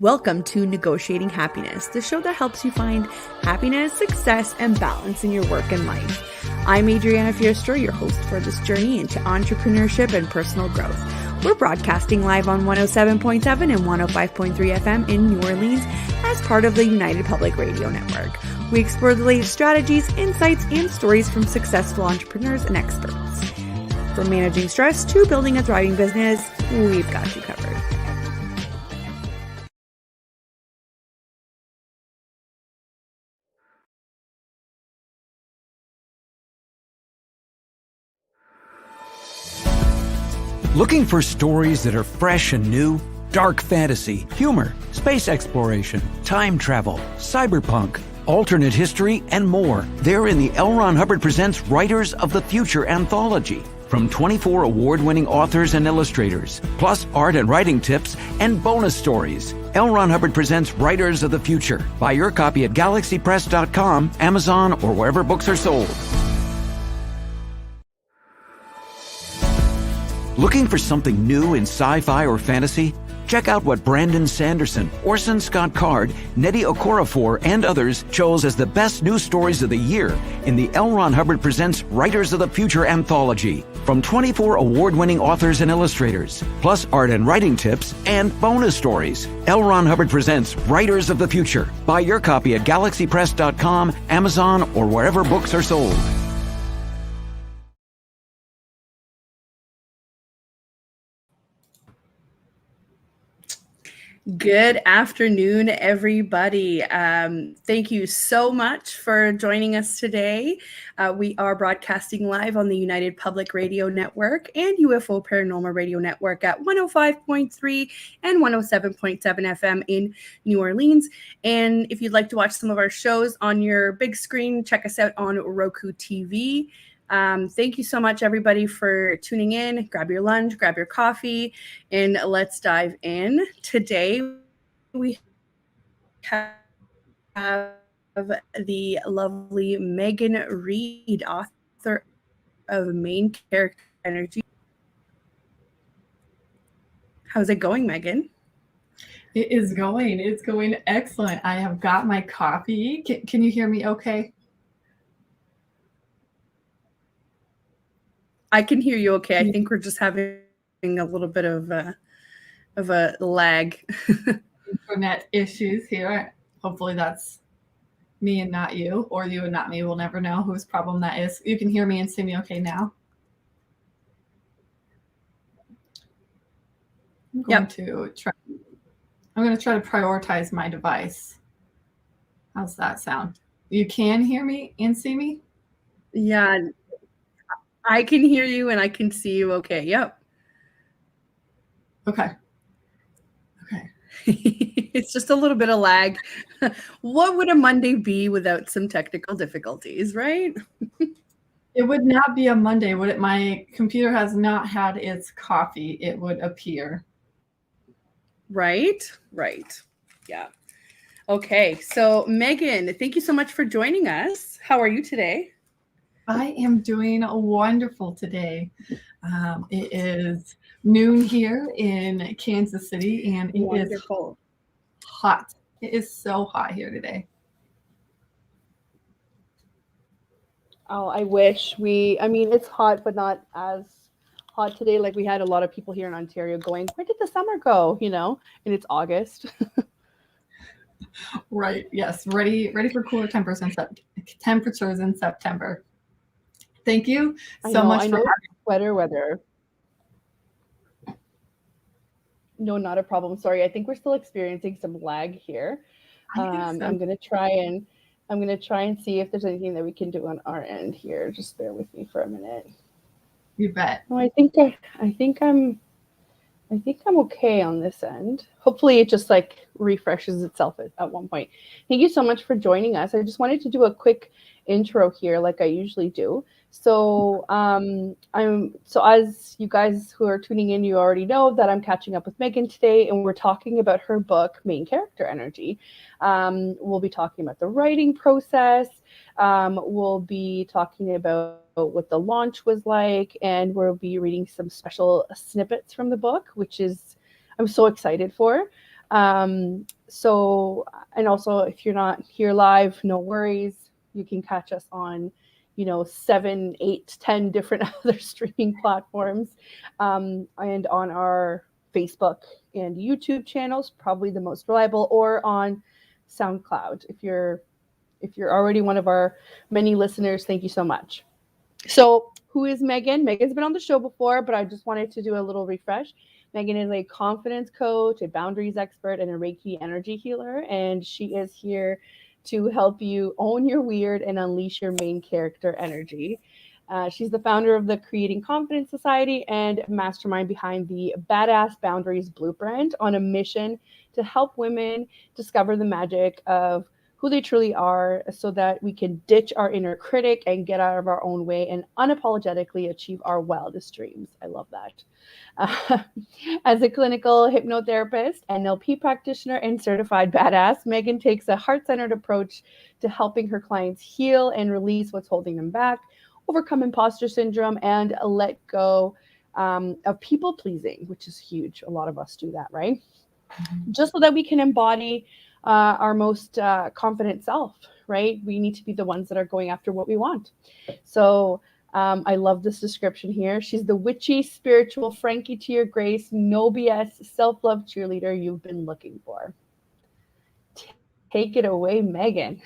Welcome to Negotiating Happiness, the show that helps you find happiness, success, and balance in your work and life. I'm Adriana, your host for this journey into entrepreneurship and personal growth. We're broadcasting live on 107.7 and 105.3 FM in New Orleans as part of the United Public Radio Network. We explore the latest strategies, insights, and stories from successful entrepreneurs and experts. From managing stress to building a thriving business, we've got you covered. Looking for stories that are fresh and new? Dark fantasy, humor, space exploration, time travel, cyberpunk, alternate history, and more. They're in the L. Ron Hubbard Presents Writers of the Future anthology. From 24 award-winning authors and illustrators, plus art and writing tips and bonus stories. L. Ron Hubbard Presents Writers of the Future. Buy your copy at galaxypress.com, Amazon, or wherever books are sold. Looking for something new in sci-fi or fantasy? Check out what Brandon Sanderson, Orson Scott Card, Nnedi Okorafor, and others chose as the best news stories of the year in the L. Ron Hubbard Presents Writers of the Future anthology. From 24 award-winning authors and illustrators, plus art and writing tips and bonus stories. L. Ron Hubbard Presents Writers of the Future. Buy your copy at galaxypress.com, Amazon, or wherever books are sold. Good afternoon, everybody. Thank you so much for joining us today. We are broadcasting live on the United Public Radio Network and UFO Paranormal Radio Network at 105.3 and 107.7 FM in New Orleans. And if you'd like to watch some of our shows on your big screen, check us out on Roku TV. Thank you so much, everybody, for tuning in. Grab your lunch, grab your coffee, and let's dive in. Today, we have the lovely Megan Reed, author of Main Character Energy. How's it going, Megan? It is going. It's going excellent. I have got my coffee. Can you hear me okay? I can hear you okay. I think we're just having a little bit of a lag. Internet issues here. Hopefully that's me and not you, or you and not me. We'll never know whose problem that is. You can hear me and see me okay now? I'm going to try to prioritize my device. How's that sound? You can hear me and see me? Yeah. I can hear you and I can see you okay. Yep. Okay. It's just a little bit of lag. What would a Monday be without some technical difficulties, right? It would not be a Monday, would it? My computer has not had its coffee, it would appear. Right. Yeah. Okay. So Megan, thank you so much for joining us. How are you today? I am doing wonderful today. It is noon here in Kansas City, and it is hot. It is so hot here today. Oh, I wish it's hot, but not as hot today. Like we had a lot of people here in Ontario going, where did the summer go? And it's August. Right. Yes. Ready for cooler temperatures in September. Thank you so much for sweater weather. No, not a problem. Sorry, I think we're still experiencing some lag here. I'm gonna try and see if there's anything that we can do on our end here. Just bear with me for a minute. You bet. No, I think I'm okay on this end. Hopefully it just like refreshes itself at one point. Thank you so much for joining us. I just wanted to do a quick intro here like I usually do. So as you guys who are tuning in, you already know that I'm catching up with Megan today, and we're talking about her book, Main Character Energy. We'll be talking about the writing process. We'll be talking about what the launch was like, and we'll be reading some special snippets from the book, which is I'm so excited for. So, and also if you're not here live, no worries. You can catch us on, 7, 8, 10 different other streaming platforms, and on our Facebook and YouTube channels, probably the most reliable, or on SoundCloud. If you're already one of our many listeners, thank you so much. So, who is Megan? Megan's been on the show before, but I just wanted to do a little refresh. Megan is a confidence coach, a boundaries expert, and a Reiki energy healer. And she is here to help you own your weird and unleash your main character energy. She's the founder of the Creating Confidence Society and mastermind behind the Badass Boundaries Blueprint, on a mission to help women discover the magic of who they truly are, so that we can ditch our inner critic and get out of our own way and unapologetically achieve our wildest dreams. I love that. As a clinical hypnotherapist, NLP practitioner, and certified badass, Megan takes a heart-centered approach to helping her clients heal and release what's holding them back, overcome imposter syndrome, and let go of people-pleasing, which is huge. A lot of us do that, right? Just so that we can embody our most confident self, right? We need to be the ones that are going after what we want. So I love this description here. She's the witchy, spiritual, Frankie to your grace, no BS, self-love cheerleader you've been looking for. Take it away, Megan.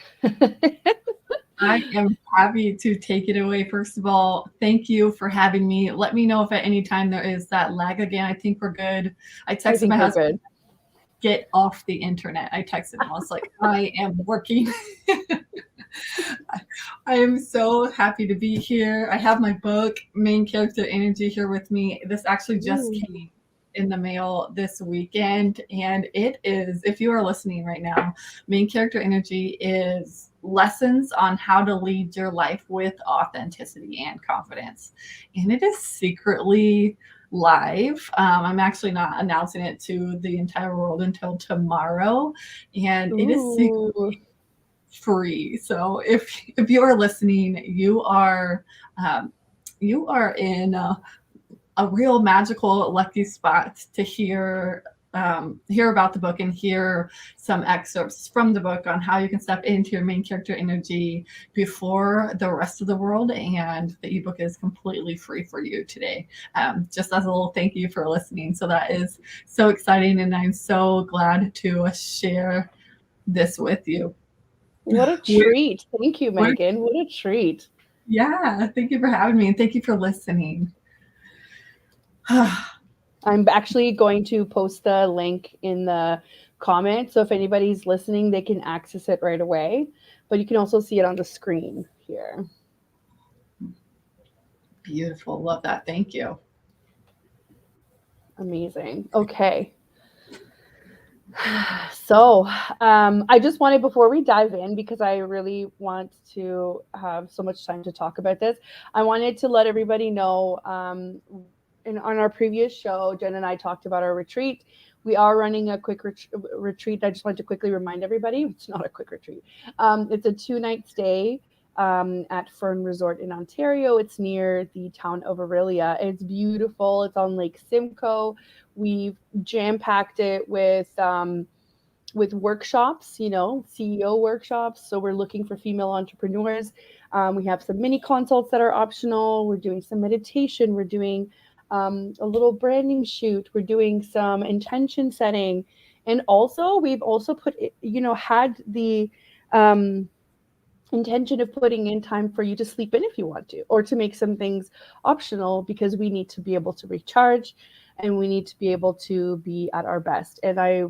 I am happy to take it away. First of all, thank you for having me. Let me know if at any time there is that lag again. I think we're good. I texted my husband. Get off the internet. I texted him. I was like, I am working. I am so happy to be here. I have my book, Main Character Energy, here with me. This actually just came in the mail this weekend. And it is, if you are listening right now, Main Character Energy is lessons on how to lead your life with authenticity and confidence. And it is secretly live. I'm actually not announcing it to the entire world until tomorrow, and it is secretly free. So if you are listening, you are in a real magical lucky spot to hear about the book and hear some excerpts from the book on how you can step into your main character energy before the rest of the world. And the ebook is completely free for you today, just as a little thank you for listening. So that is so exciting, and I'm so glad to share this with you. What a treat. Thank you, Megan. What a treat. Yeah, thank you for having me, and thank you for listening. I'm actually going to post the link in the comments. So if anybody's listening, they can access it right away. But you can also see it on the screen here. Beautiful. Love that. Thank you. Amazing. Okay. So I just wanted, before we dive in, because I really want to have so much time to talk about this, I wanted to let everybody know, on our previous show, Jen and I talked about our retreat. We are running a quick retreat. I just want to quickly remind everybody, it's not a quick retreat. It's a 2-night stay at Fern Resort in Ontario. It's near the town of Aurelia. It's beautiful. It's on Lake Simcoe. We've jam-packed it with workshops, CEO workshops. So we're looking for female entrepreneurs. We have some mini consults that are optional. We're doing some meditation. We're doing a little branding shoot. We're doing some intention setting. And also, we've also had the intention of putting in time for you to sleep in if you want to, or to make some things optional, because we need to be able to recharge and we need to be able to be at our best. And I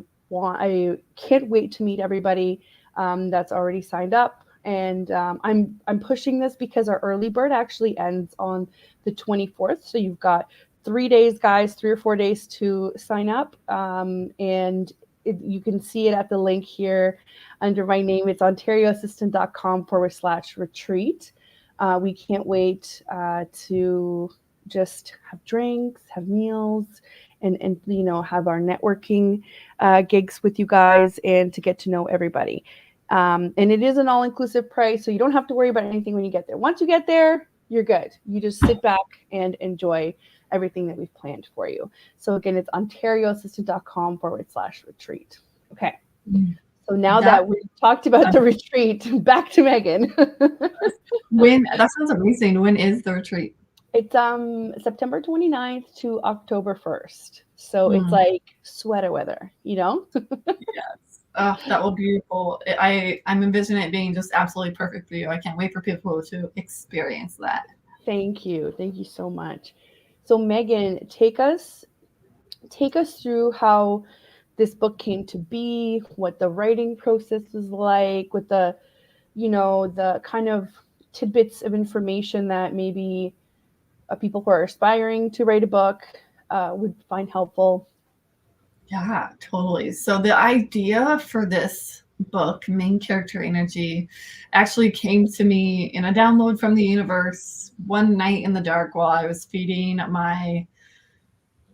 can't wait to meet everybody that's already signed up. And I'm pushing this because our early bird actually ends on the 24th. So you've got 3 days, guys, 3 or 4 days to sign up. And you can see it at the link here under my name. It's ontarioassistant.com/retreat. We can't wait to just have drinks, have meals, and have our networking gigs with you guys, and to get to know everybody. And it is an all-inclusive price, so you don't have to worry about anything when you get there. Once you get there, you're good. You just sit back and enjoy everything that we've planned for you. So again, it's ontarioassistant.com/retreat. Okay. So now that we've talked about the retreat, back to Megan. That sounds amazing. When is the retreat? It's September 29th to October 1st. So it's like sweater weather, you know? Yes. Oh, that will be beautiful. I'm envisioning it being just absolutely perfect for you. I can't wait for people to experience that. Thank you. Thank you so much. So Megan, take us through how this book came to be, what the writing process was like, with the, you know, the kind of tidbits of information that maybe people who are aspiring to write a book would find helpful. Yeah, totally. So the idea for this book, Main Character Energy, actually came to me in a download from the universe one night in the dark while I was feeding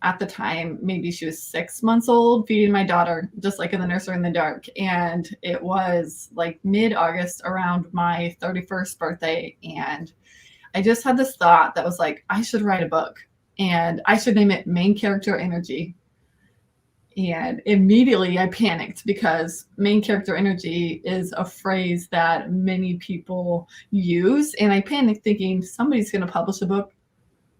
at the time, maybe she was 6 months old, feeding my daughter, just like in the nursery in the dark. And it was like mid-August, around my 31st birthday. And I just had this thought that was like, I should write a book and I should name it Main Character Energy. And immediately I panicked because main character energy is a phrase that many people use. And I panicked thinking somebody's going to publish a book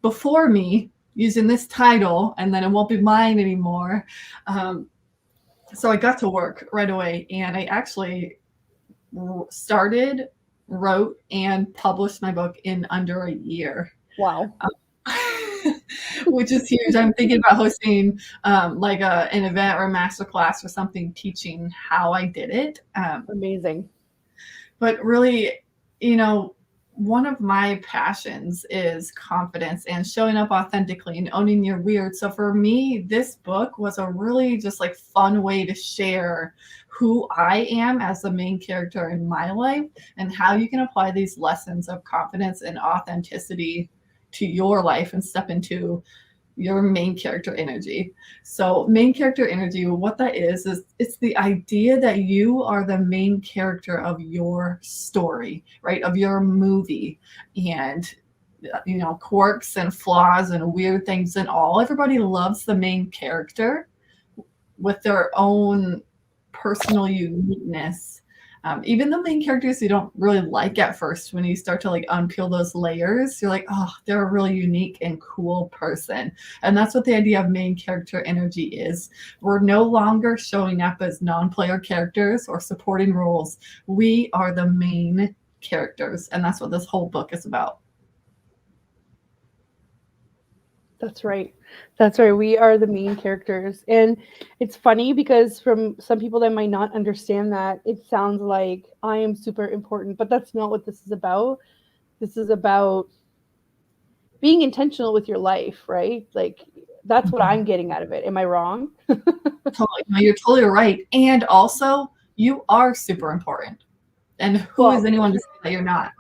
before me using this title, and then it won't be mine anymore. So I got to work right away, and I actually started, wrote, and published my book in under a year. Wow. Which is huge. I'm thinking about hosting like an event or a masterclass or something, teaching how I did it. Amazing. But really, you know, one of my passions is confidence and showing up authentically and owning your weird. So for me, this book was a really just like fun way to share who I am as the main character in my life and how you can apply these lessons of confidence and authenticity to your life and step into your main character energy. So main character energy, what that is it's the idea that you are the main character of your story, right? Of your movie. And you know, quirks and flaws and weird things and all. Everybody loves the main character with their own personal uniqueness. Even the main characters you don't really like at first, when you start to like unpeel those layers, you're like, oh, they're a really unique and cool person. And that's what the idea of main character energy is. We're no longer showing up as non-player characters or supporting roles. We are the main characters. And that's what this whole book is about. That's right. That's right. We are the main characters. And it's funny because from some people that might not understand that, it sounds like I am super important, but that's not what this is about. This is about being intentional with your life, right? Like that's what I'm getting out of it. Am I wrong? Totally. No, you're totally right. And also, you are super important. And who is anyone to say that you're not?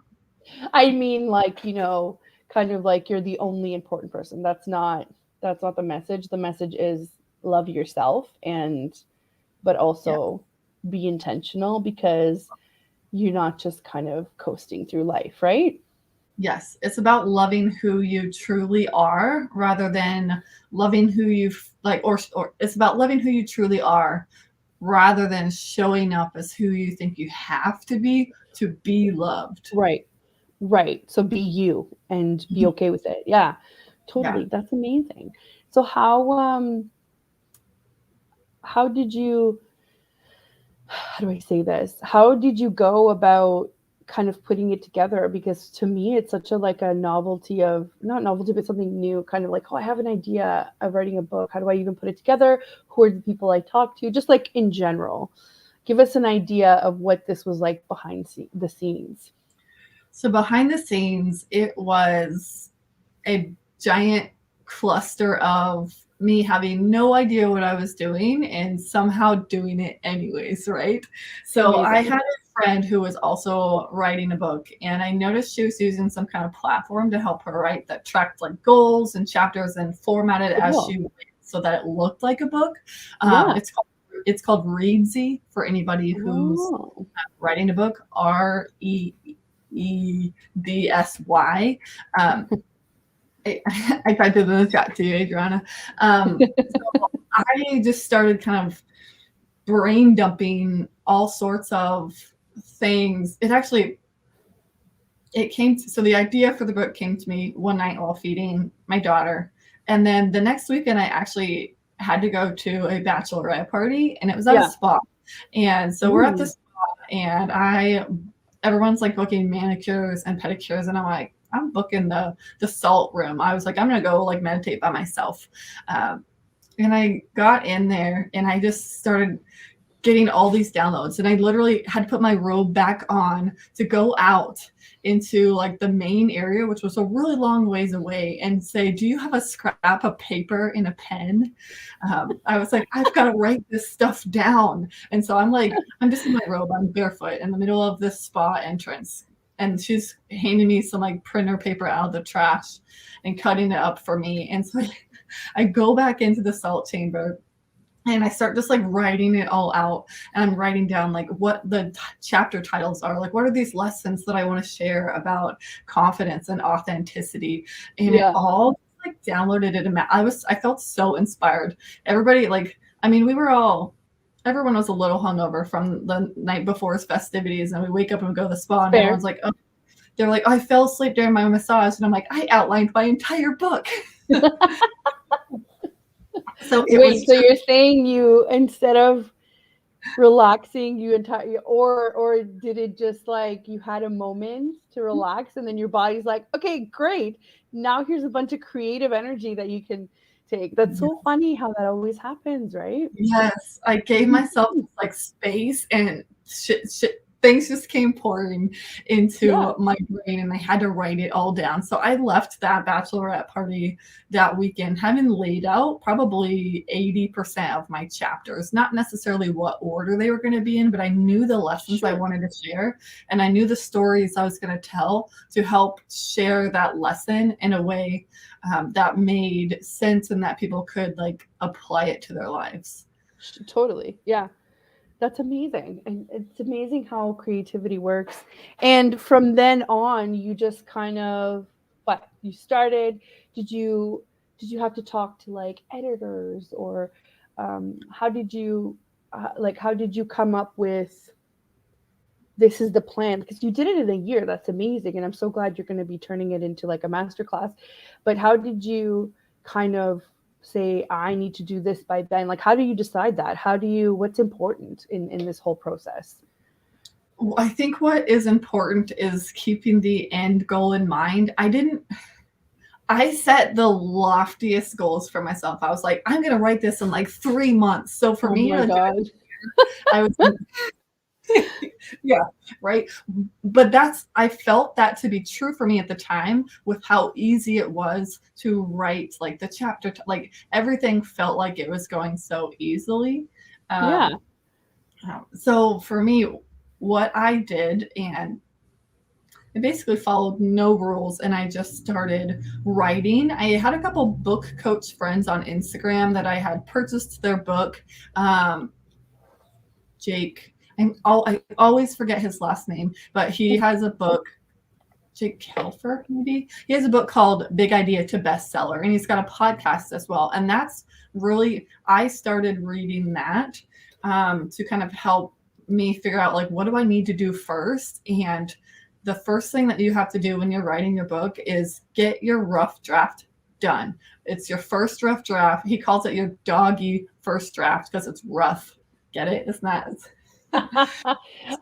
I mean, like, you know, kind of like you're the only important person. That's not the message. The message is love yourself but also be intentional, because you're not just kind of coasting through life, right? Yes, it's about loving who you truly are rather than loving who you like, or it's about loving who you truly are rather than showing up as who you think you have to be loved. Right. Right. So be you and be okay with it. Yeah, totally. Yeah. That's amazing. So how did you, how do I say this? How did you go about kind of putting it together? Because to me, it's such a, like a novelty of, not novelty, but something new, kind of like, oh, I have an idea of writing a book. How do I even put it together? Who are the people I talk to? Just like in general, give us an idea of what this was like behind the scenes. So behind the scenes, it was a giant cluster of me having no idea what I was doing and somehow doing it anyways, right? So amazing. I had a friend who was also writing a book, and I noticed she was using some kind of platform to help her write that tracked like goals and chapters and formatted as she went so that it looked like a book. It's called Reedsy for anybody who's writing a book, REEDSY. I typed it in the chat to you, Adriana. So I just started kind of brain dumping all sorts of things. So the idea for the book came to me one night while feeding my daughter. And then the next weekend, I actually had to go to a bachelorette party, and it was at a spa. And so we're at the spa, and everyone's like booking manicures and pedicures. And I'm like, I'm booking the salt room. I was like, I'm going to go like meditate by myself. And I got in there and I just started getting all these downloads, and I literally had to put my robe back on to go out into like the main area, which was a really long ways away, and say, do you have a scrap of paper and a pen? I was like, I've got to write this stuff down. And so I'm just in my robe, I'm barefoot in the middle of this spa entrance, and she's handing me some like printer paper out of the trash and cutting it up for me. And so I go back into the salt chamber, and I start just like writing it all out, and I'm writing down like what the chapter titles are, like what are these lessons that I want to share about confidence and authenticity, and it all like downloaded it. I felt so inspired. Everybody, like, I mean, everyone was a little hungover from the night before's festivities, and we wake up and we go to the spa, and everyone's like, oh, they're like, oh, I fell asleep during my massage, and I'm like, I outlined my entire book. So you're saying you, instead of relaxing, or did it just like you had a moment to relax and then your body's like, okay, great, now here's a bunch of creative energy that you can take? That's so funny how that always happens, right? Yes, I gave myself like space, and things just came pouring into my brain, and I had to write it all down. So I left that bachelorette party that weekend having laid out probably 80% of my chapters, not necessarily what order they were going to be in, but I knew the lessons I wanted to share, and I knew the stories I was going to tell to help share that lesson in a way that made sense and that people could like apply it to their lives. Totally. Yeah. That's amazing. And it's amazing how creativity works. And from then on, you just kind of, you started, did you have to talk to like editors, or how did you come up with, this is the plan? Because you did it in a year. That's amazing. And I'm so glad you're going to be turning it into like a masterclass. But how did you kind of say, I need to do this by then? Like, how do you decide that? What's important in this whole process? Well, I think what is important is keeping the end goal in mind. I set the loftiest goals for myself. I was like, I'm going to write this in like 3 months. So for me, I was yeah, right. But I felt that to be true for me at the time, with how easy it was to write like the chapter, like everything felt like it was going so easily. So for me, what I did, and I basically followed no rules, and I just started writing. I had a couple book coach friends on Instagram that I had purchased their book. Jake, I always forget his last name, but he has a book, Jake Kelfer, maybe. He has a book called Big Idea to Bestseller, and he's got a podcast as well. And that's really, I started reading that to kind of help me figure out, like, what do I need to do first? And the first thing that you have to do when you're writing your book is get your rough draft done. It's your first rough draft. He calls it your doggy first draft because it's rough. Get it? It's not.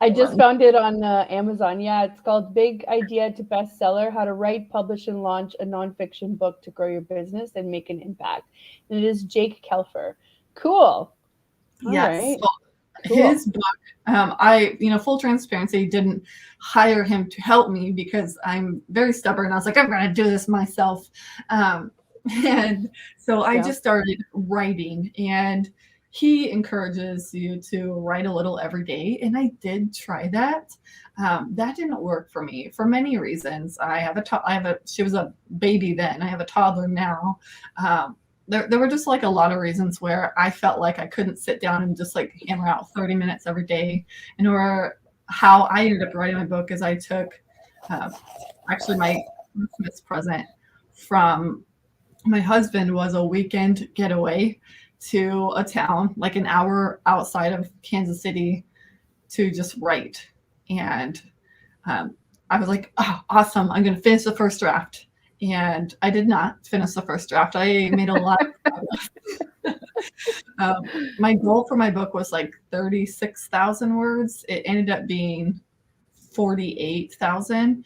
I just found it on Amazon. Yeah, it's called Big Idea to Bestseller: How to Write, Publish, and Launch a Nonfiction Book to Grow Your Business and Make an Impact. And it is Jake Kelfer. Cool. Yes. Right. Cool. His book, full transparency, didn't hire him to help me because I'm very stubborn. I was like, I'm going to do this myself. And so I just started writing, and he encourages you to write a little every day. And I did try that. That didn't work for me for many reasons. She was a baby then. I have a toddler now. There were just like a lot of reasons where I felt like I couldn't sit down and just like hammer out 30 minutes every day. How I ended up writing my book is I took actually my Christmas present from my husband was a weekend getaway to a town like an hour outside of Kansas City to just write. And I was like, oh, awesome. I'm going to finish the first draft. And I did not finish the first draft. I made a lot of progress. My goal for my book was like 36,000 words. It ended up being 48,000.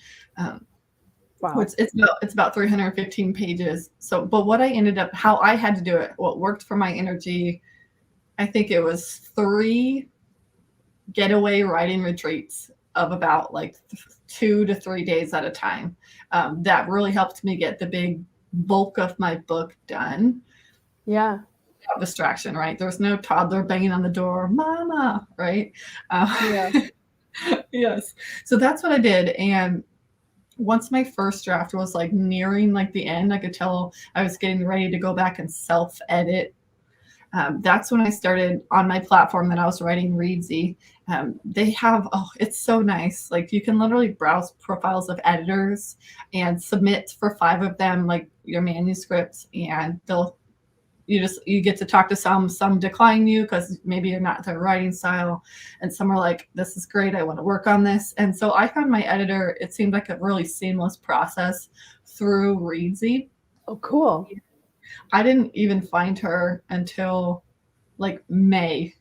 Wow. It's about 315 pages. So, but what I ended up, how I had to do it, what worked for my energy, I think it was 3 getaway writing retreats of about like 2 to 3 days at a time. That really helped me get the big bulk of my book done. Yeah. Without distraction, right? There's no toddler banging on the door, mama, right? Yeah. Yes. So that's what I did. And once my first draft was like nearing like the end, I could tell I was getting ready to go back and self-edit. That's when I started on my platform that I was writing, Reedsy. They have, it's so nice. Like you can literally browse profiles of editors and submit for 5 of them, like your manuscripts, and you get to talk to some decline you because maybe you're not their writing style, and some are like, this is great, I want to work on this. And so I found my editor, it seemed like a really seamless process through Reedsy. Oh, cool. I didn't even find her until like May.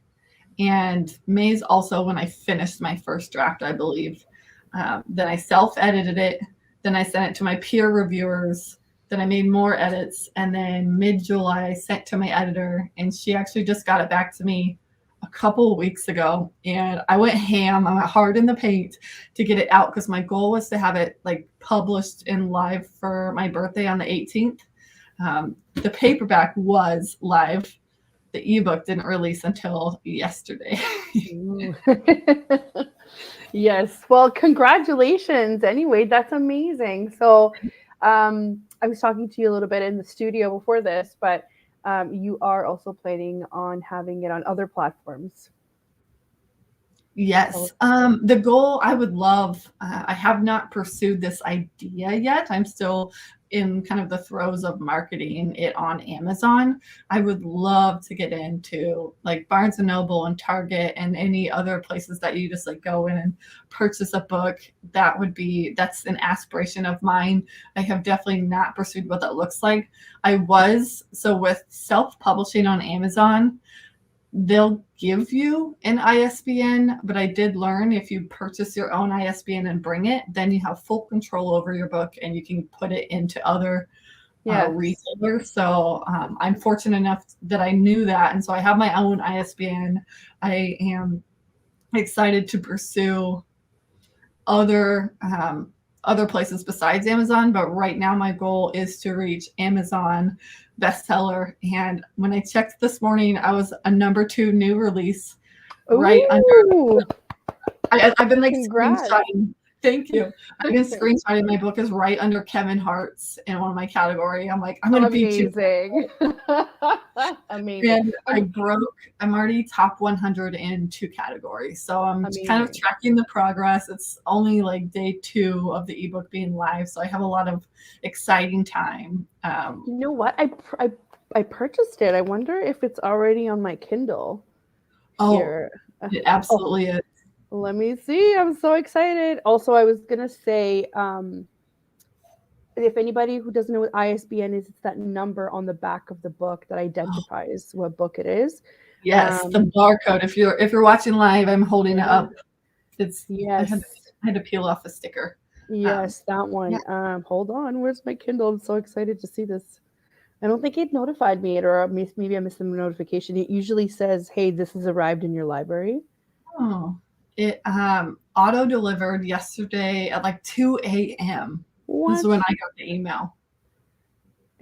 And May's also when I finished my first draft, I believe. Then I self-edited it. Then I sent it to my peer reviewers. Then I made more edits. And then mid-July, I sent to my editor. And she actually just got it back to me a couple of weeks ago. And I went ham. I went hard in the paint to get it out because my goal was to have it like published in live for my birthday on the 18th. The paperback was live. The ebook didn't release until yesterday. Yes. Well, congratulations. Anyway, that's amazing. So I was talking to you a little bit in the studio before this, but you are also planning on having it on other platforms. Yes. The goal, I would love, I have not pursued this idea yet. I'm still in kind of the throes of marketing it on Amazon. I would love to get into like Barnes & Noble and Target and any other places that you just like go in and purchase a book. That's an aspiration of mine. I have definitely not pursued what that looks like. So with self-publishing on Amazon, they'll give you an ISBN, but I did learn if you purchase your own ISBN and bring it, then you have full control over your book and you can put it into other retailers. So I'm fortunate enough that I knew that. And so I have my own ISBN. I am excited to pursue other places besides Amazon, but right now my goal is to reach Amazon bestseller. And when I checked this morning, I was a #2 new release. Ooh. Right under. I've been like Congrats. screenshotting. Thank you. I've been screenshotting. My book is right under Kevin Hart's in one of my category. I'm like, I'm going to beat you. Amazing. And I'm already top 100 in 2 categories. So I'm kind of tracking the progress. It's only like day 2 of the ebook being live. So I have a lot of exciting time. You know what? I purchased it. I wonder if it's already on my Kindle. Here. It absolutely is. Let me see. I'm so excited. Also, I was going to say, if anybody who doesn't know what ISBN is, it's that number on the back of the book that identifies what book it is. Yes, the barcode. If you're watching live, I'm holding it up. It's yes. I had to peel off a sticker. Yes, that one. Yeah. Hold on. Where's my Kindle? I'm so excited to see this. I don't think it notified me, or maybe I missed the notification. It usually says, "Hey, this has arrived in your library." Oh, it auto delivered yesterday at like 2 a.m. This is when I got the email.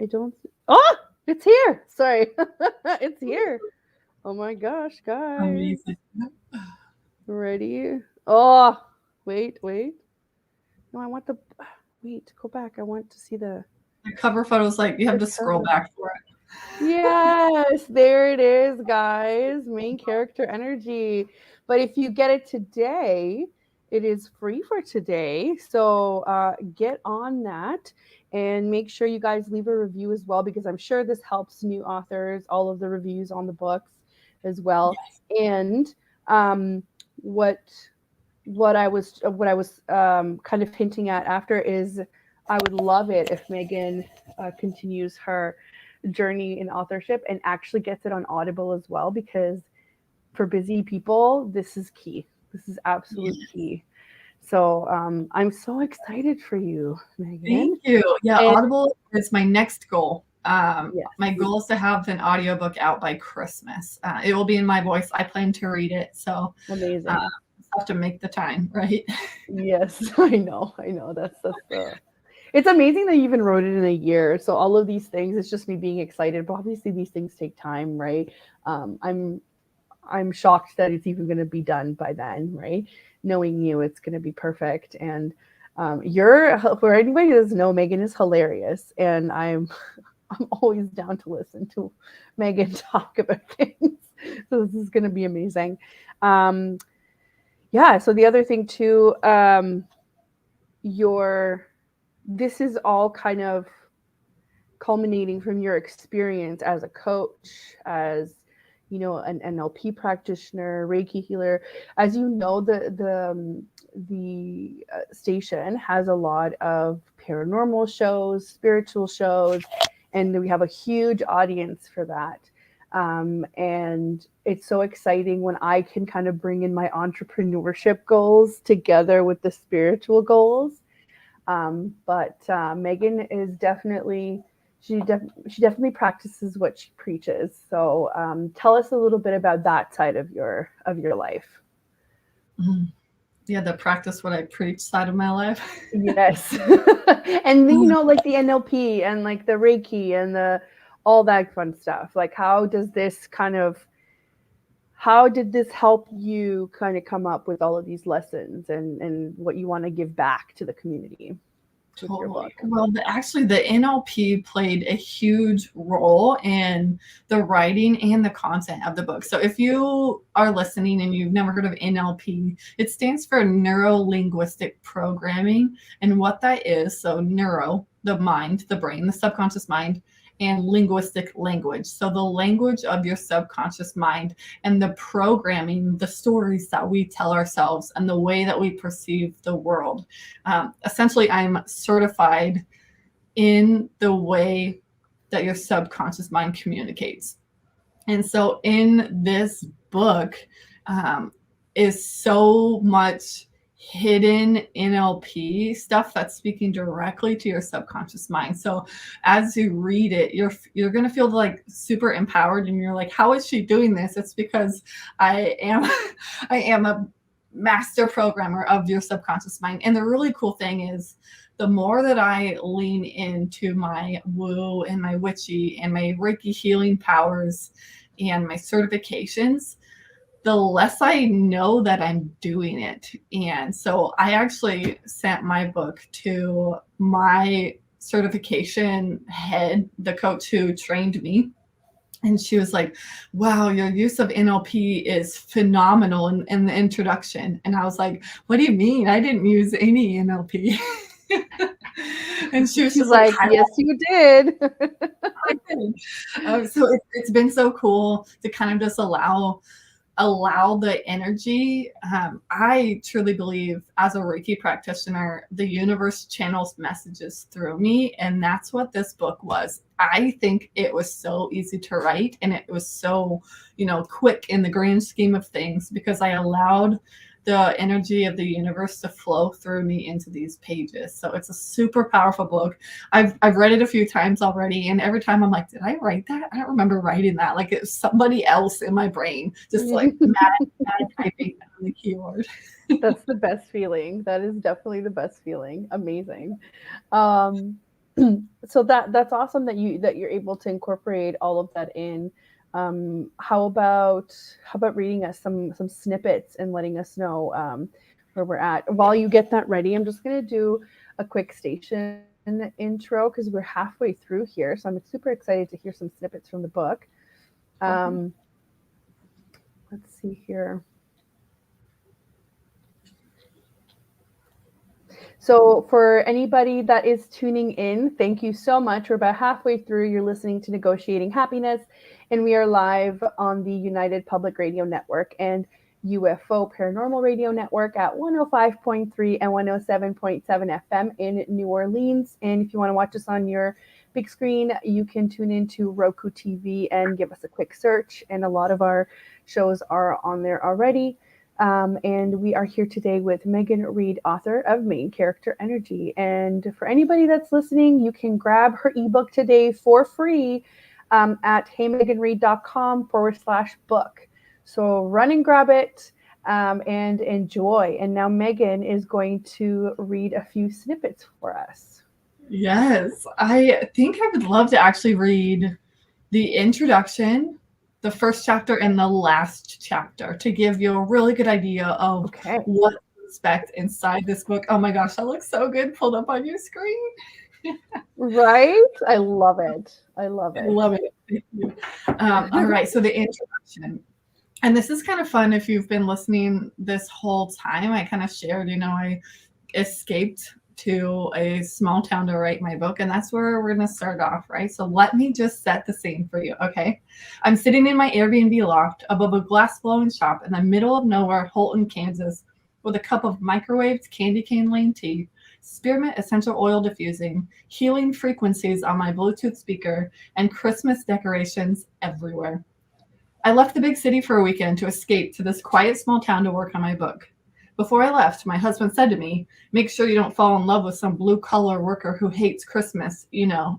I don't. Oh, it's here. Sorry, it's here. Oh my gosh, guys! Amazing. Ready? Oh, wait. No, I want the. Wait, go back. I want to see the cover photos. Like you have to scroll back for it. Yes, there it is, guys. Main character energy. But if you get it today, it is free for today. So get on that. And make sure you guys leave a review as well, because I'm sure this helps new authors, all of the reviews on the books as well. Yes. And what I was kind of hinting at after is, I would love it if Megan continues her journey in authorship and actually gets it on Audible as well, because for busy people, this is key. This is absolute key. So I'm so excited for you, Megan. Thank you. Yeah, and Audible is my next goal. Yes. My goal is to have an audiobook out by Christmas. It will be in my voice. I plan to read it. So amazing. Have to make the time, right? Yes, I know. That's it's amazing that you even wrote it in a year. So all of these things, it's just me being excited. But obviously these things take time, right? I'm shocked that it's even going to be done by then, right? Knowing you, it's going to be perfect. And for anybody who doesn't know, Megan is hilarious, and I'm always down to listen to Megan talk about things. So this is going to be amazing. Yeah. So the other thing too, this is all kind of culminating from your experience as a coach, as an NLP practitioner, Reiki healer. As you know, the station has a lot of paranormal shows, spiritual shows, and we have a huge audience for that. And it's so exciting when I can kind of bring in my entrepreneurship goals together with the spiritual goals. But Megan is definitely, she definitely practices what she preaches. So tell us a little bit about that side of your life. Mm-hmm. Yeah, the practice what I preach side of my life. Yes. And like the NLP and like the Reiki and all that fun stuff. Like how did this help you kind of come up with all of these lessons and what you want to give back to the community? Totally. Well, actually, the NLP played a huge role in the writing and the content of the book. So if you are listening and you've never heard of NLP, it stands for neuro-linguistic programming. And what that is, so neuro, the mind, the brain, the subconscious mind, and linguistic language. So the language of your subconscious mind and the programming, the stories that we tell ourselves and the way that we perceive the world. Essentially, I'm certified in the way that your subconscious mind communicates. And so in this book is so much hidden NLP stuff that's speaking directly to your subconscious mind. So as you read it, you're going to feel like super empowered, and you're like, how is she doing this? It's because I am a master programmer of your subconscious mind. And the really cool thing is, the more that I lean into my woo and my witchy and my Reiki healing powers and my certifications, the less I know that I'm doing it. And so I actually sent my book to my certification head, the coach who trained me. And she was like, wow, your use of NLP is phenomenal in the introduction. And I was like, what do you mean? I didn't use any NLP. And she was just like, yes, you did. I did. So it's been so cool to kind of just allow the energy. I truly believe as a Reiki practitioner, the universe channels messages through me. And that's what this book was. I think it was so easy to write, and it was so, quick in the grand scheme of things, because I allowed the energy of the universe to flow through me into these pages. So it's a super powerful book. I've read it a few times already, and every time I'm like, did I write that? I don't remember writing that. Like it was somebody else in my brain, just like mad typing on the keyboard. That's the best feeling. That is definitely the best feeling. Amazing. So that's awesome that you're able to incorporate all of that in. How about reading us some snippets and letting us know where we're at? While you get that ready, I'm just going to do a quick station intro because we're halfway through here. So I'm super excited to hear some snippets from the book. Let's see here. So for anybody that is tuning in, thank you so much. We're about halfway through. You're listening to Negotiating Happiness, and we are live on the United Public Radio Network and UFO Paranormal Radio Network at 105.3 and 107.7 FM in New Orleans. And if you want to watch us on your big screen, you can tune into Roku TV and give us a quick search. And a lot of our shows are on there already. And we are here today with Megan Reed, author of Main Character Energy. And for anybody that's listening, you can grab her ebook today for free at heymeganreed.com/book. So run and grab it and enjoy. And now Megan is going to read a few snippets for us. Yes, I think I would love to actually read the introduction, the first chapter, and the last chapter to give you a really good idea of what to expect inside this book. Oh my gosh, that looks so good pulled up on your screen. Right? I love it. I love it. I love it. Thank you. All right, so the introduction. And this is kind of fun if you've been listening this whole time. I kind of shared, I escaped to a small town to write my book, and that's where we're going to start off, right? So let me just set the scene for you, okay? I'm sitting in my Airbnb loft above a glass-blowing shop in the middle of nowhere, Holton, Kansas, with a cup of microwaved candy cane lane tea, spearmint essential oil diffusing, healing frequencies on my Bluetooth speaker, and Christmas decorations everywhere. I left the big city for a weekend to escape to this quiet small town to work on my book. Before I left, my husband said to me, make sure you don't fall in love with some blue-collar worker who hates Christmas,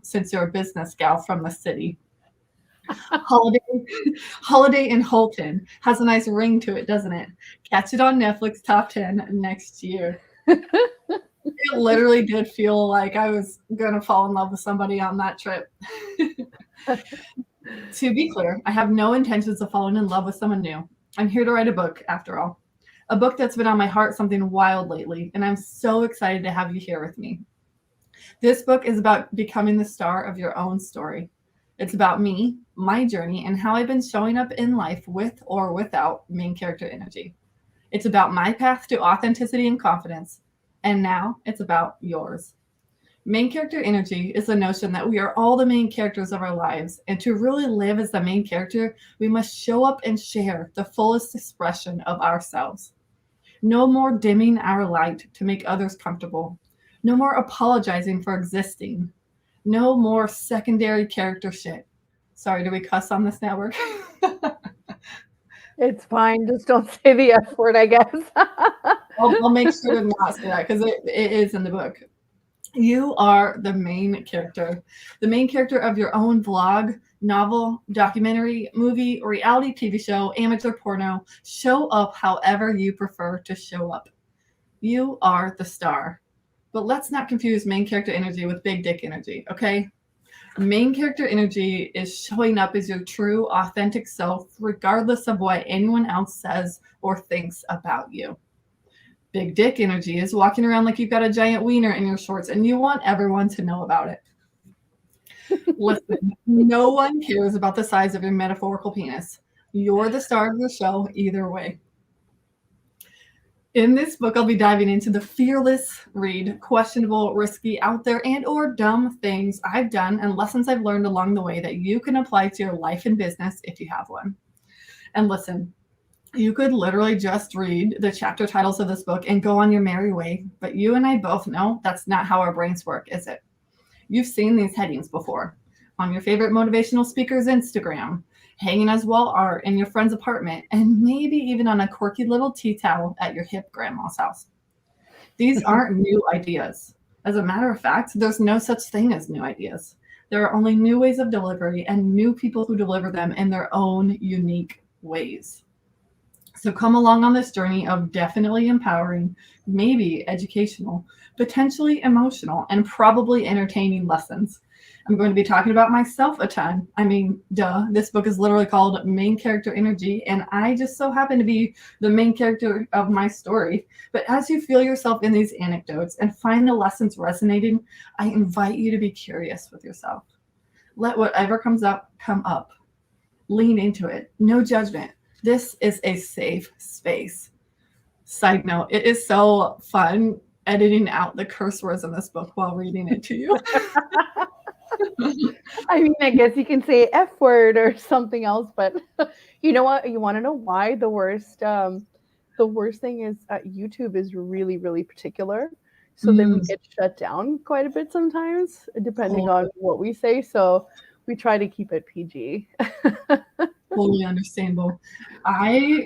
since you're a business gal from the city. Holiday in Holton has a nice ring to it, doesn't it? Catch it on Netflix Top 10 next year. It literally did feel like I was going to fall in love with somebody on that trip. To be clear, I have no intentions of falling in love with someone new. I'm here to write a book, after all. A book that's been on my heart something wild lately, and I'm so excited to have you here with me. This book is about becoming the star of your own story. It's about me, my journey, and how I've been showing up in life with or without main character energy. It's about my path to authenticity and confidence, and now it's about yours. Main character energy is the notion that we are all the main characters of our lives, and to really live as the main character, we must show up and share the fullest expression of ourselves. No more dimming our light to make others comfortable. No more apologizing for existing. No more secondary character shit. Sorry, do we cuss on this network? It's fine. Just don't say the F word, I guess. I'll make sure to not say that because it is in the book. You are the main character of your own vlog, novel, documentary, movie, reality TV show, amateur porno. Show up however you prefer to show up. You are the star. But let's not confuse main character energy with big dick energy, okay? Main character energy is showing up as your true, authentic self, regardless of what anyone else says or thinks about you. Big dick energy is walking around like you've got a giant wiener in your shorts and you want everyone to know about it. Listen, no one cares about the size of your metaphorical penis. You're the star of the show either way. In this book, I'll be diving into the fearless read, questionable, risky, out there, and or dumb things I've done and lessons I've learned along the way that you can apply to your life and business if you have one. And listen, you could literally just read the chapter titles of this book and go on your merry way, but you and I both know that's not how our brains work, is it? You've seen these headings before on your favorite motivational speaker's Instagram, hanging as wall art in your friend's apartment, and maybe even on a quirky little tea towel at your hip grandma's house. These aren't new ideas. As a matter of fact, there's no such thing as new ideas. There are only new ways of delivery and new people who deliver them in their own unique ways. So come along on this journey of definitely empowering, maybe educational, potentially emotional, and probably entertaining lessons. I'm going to be talking about myself a ton. I mean, duh, this book is literally called Main Character Energy, and I just so happen to be the main character of my story. But as you feel yourself in these anecdotes and find the lessons resonating, I invite you to be curious with yourself. Let whatever comes up, come up. Lean into it. No judgment. This is a safe space. Side note, it is so fun editing out the curse words in this book while reading it to you. I mean, I guess you can say F word or something else, but you know what? You want to know why the worst thing is YouTube is really, really particular. So then we get shut down quite a bit sometimes, depending on what we say. So we try to keep it PG. Totally understandable.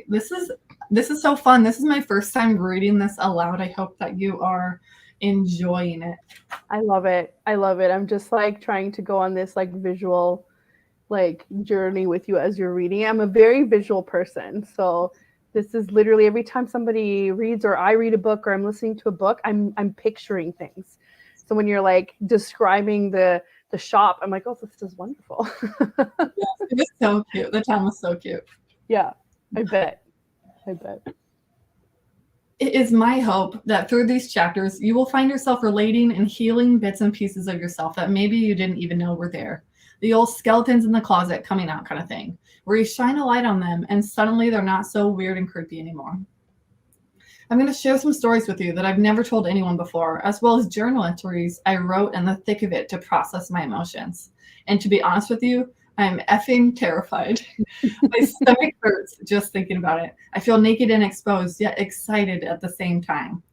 This is so fun. This is my first time reading this aloud. I hope that you are enjoying it. I love it. I'm just like trying to go on this like visual like journey with you as you're reading. I'm a very visual person. So this is literally every time somebody reads or I read a book or I'm listening to a book, I'm picturing things. So when you're like describing the shop, I'm like, oh, this is wonderful. Yes, it was so cute. The town was so cute. Yeah, I bet. It is my hope that through these chapters, you will find yourself relating and healing bits and pieces of yourself that maybe you didn't even know were there. The old skeletons in the closet coming out kind of thing, where you shine a light on them and suddenly they're not so weird and creepy anymore. I'm going to share some stories with you that I've never told anyone before, as well as journal entries I wrote in the thick of it to process my emotions. And to be honest with you, I'm effing terrified. My stomach hurts just thinking about it. I feel naked and exposed, yet excited at the same time.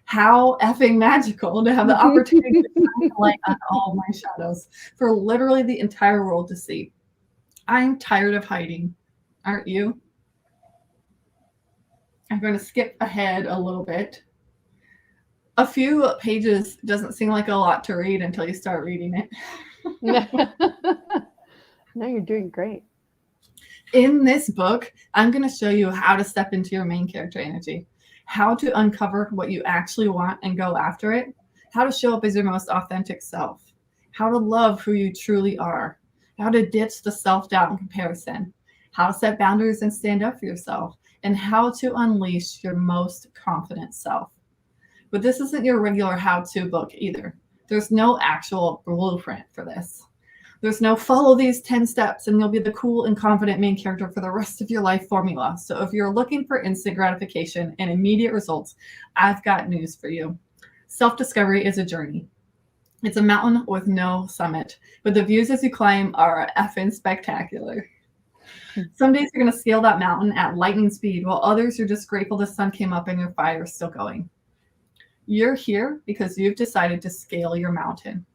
How effing magical to have the opportunity to shine a light on all my shadows for literally the entire world to see. I'm tired of hiding. Aren't you? I'm going to skip ahead a little bit. A few pages doesn't seem like a lot to read until you start reading it. No, you're doing great. In this book, I'm going to show you how to step into your main character energy, how to uncover what you actually want and go after it, how to show up as your most authentic self, how to love who you truly are, how to ditch the self-doubt and comparison, how to set boundaries and stand up for yourself, and how to unleash your most confident self. But this isn't your regular how-to book either. There's no actual blueprint for this. There's no follow these 10 steps and you'll be the cool and confident main character for the rest of your life formula. So if you're looking for instant gratification and immediate results, I've got news for you. Self-discovery is a journey. It's a mountain with no summit, but the views as you climb are effing spectacular. Some days you're going to scale that mountain at lightning speed, while others you're just grateful the sun came up and your fire is still going. You're here because you've decided to scale your mountain.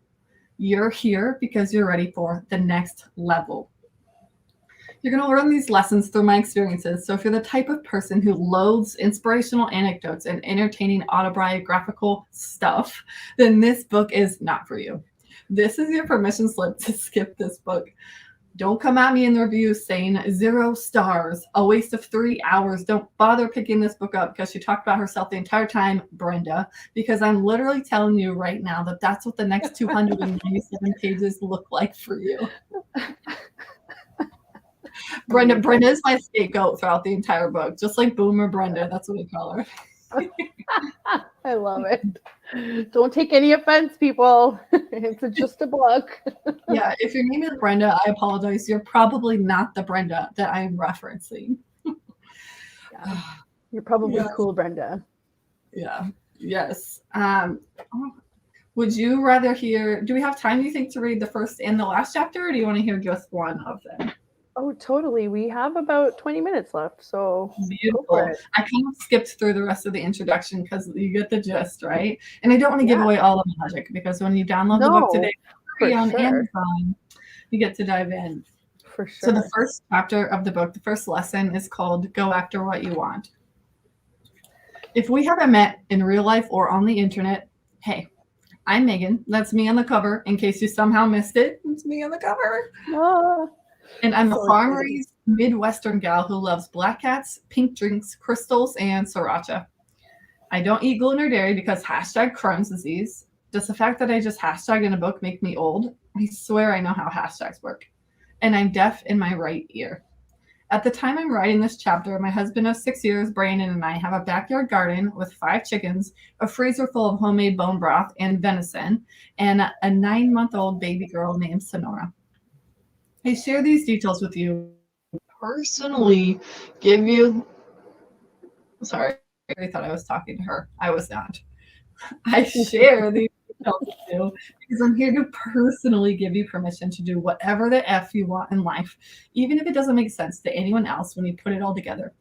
You're here because you're ready for the next level. You're going to learn these lessons through my experiences. So if you're the type of person who loathes inspirational anecdotes and entertaining autobiographical stuff, then this book is not for you. This is your permission slip to skip this book. Don't come at me in the reviews saying 0 stars, a waste of 3 hours. Don't bother picking this book up because she talked about herself the entire time, Brenda, because I'm literally telling you right now that that's what the next 297 pages look like for you. Brenda is my scapegoat throughout the entire book, just like Boomer Brenda. That's what we call her. I love it. Don't take any offense, people. It's just a book. Yeah, if your name is Brenda, I apologize. You're probably not the Brenda that I'm referencing. Yeah. You're probably cool, Brenda. Yeah. Yes. Would you rather hear, do we have time, do you think, to read the first and the last chapter, or do you want to hear just one of them? Oh, totally. We have about 20 minutes left, so beautiful. I kind of skipped through the rest of the introduction because you get the gist, right? And I don't want to give away all the magic, because when you download the book today on Amazon, you get to dive in. For sure. So the first chapter of the book, the first lesson, is called Go After What You Want. If we haven't met in real life or on the internet, hey, I'm Megan. That's me on the cover. In case you somehow missed it, it's me on the cover. And I'm a farm-raised Midwestern gal who loves black cats, pink drinks, crystals, and sriracha. I don't eat gluten or dairy because hashtag Crohn's disease. Does the fact that I just hashtagged in a book make me old? I swear I know how hashtags work. And I'm deaf in my right ear. At the time I'm writing this chapter, my husband of 6 years, Brandon, and I have a backyard garden with 5 chickens, a freezer full of homemade bone broth and venison, and a 9-month-old baby girl named Sonora. I share these details with you personally, give you, sorry, I thought I was talking to her. I was not. I share these details with you because I'm here to personally give you permission to do whatever the F you want in life, even if it doesn't make sense to anyone else when you put it all together.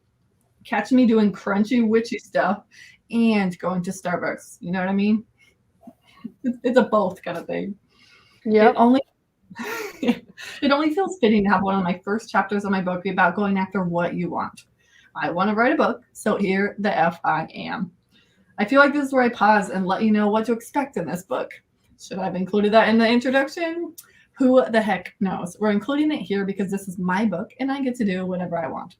Catch me doing crunchy, witchy stuff and going to Starbucks. You know what I mean? It's a both kind of thing. Yeah. It only feels fitting to have one of my first chapters of my book be about going after what you want. I want to write a book, so here the F I am. I feel like this is where I pause and let you know what to expect in this book. Should I have included that in the introduction? Who the heck knows? We're including it here because this is my book and I get to do whatever I want.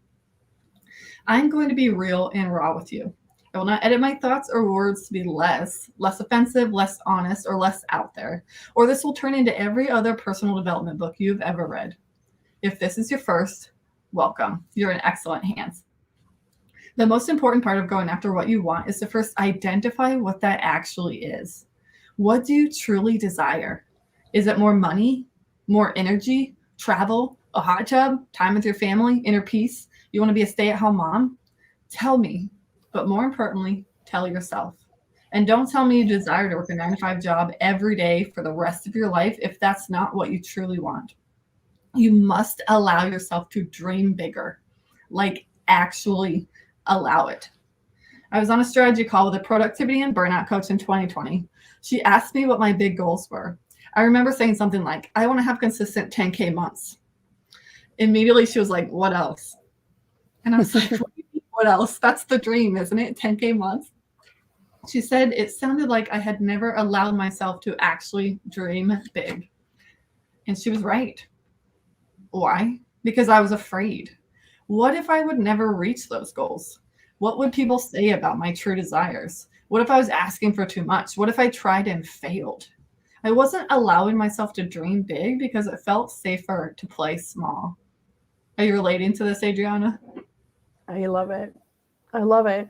I'm going to be real and raw with you. I will not edit my thoughts or words to be less offensive, less honest, or less out there. Or this will turn into every other personal development book you've ever read. If this is your first, welcome. You're in excellent hands. The most important part of going after what you want is to first identify what that actually is. What do you truly desire? Is it more money, more energy, travel, a hot tub, time with your family, inner peace? You want to be a stay-at-home mom? Tell me, but more importantly, tell yourself. And don't tell me you desire to work a 9-to-5 job every day for the rest of your life if that's not what you truly want. You must allow yourself to dream bigger, like actually allow it. I was on a strategy call with a productivity and burnout coach in 2020. She asked me what my big goals were. I remember saying something like, I want to have consistent 10K months. Immediately she was like, what else? And I was like, what else? That's the dream, isn't it? 10K months. She said it sounded like I had never allowed myself to actually dream big. And she was right. Why? Because I was afraid. What if I would never reach those goals? What would people say about my true desires? What if I was asking for too much? What if I tried and failed? I wasn't allowing myself to dream big because it felt safer to play small. Are you relating to this, Adriana? I love it. I love it.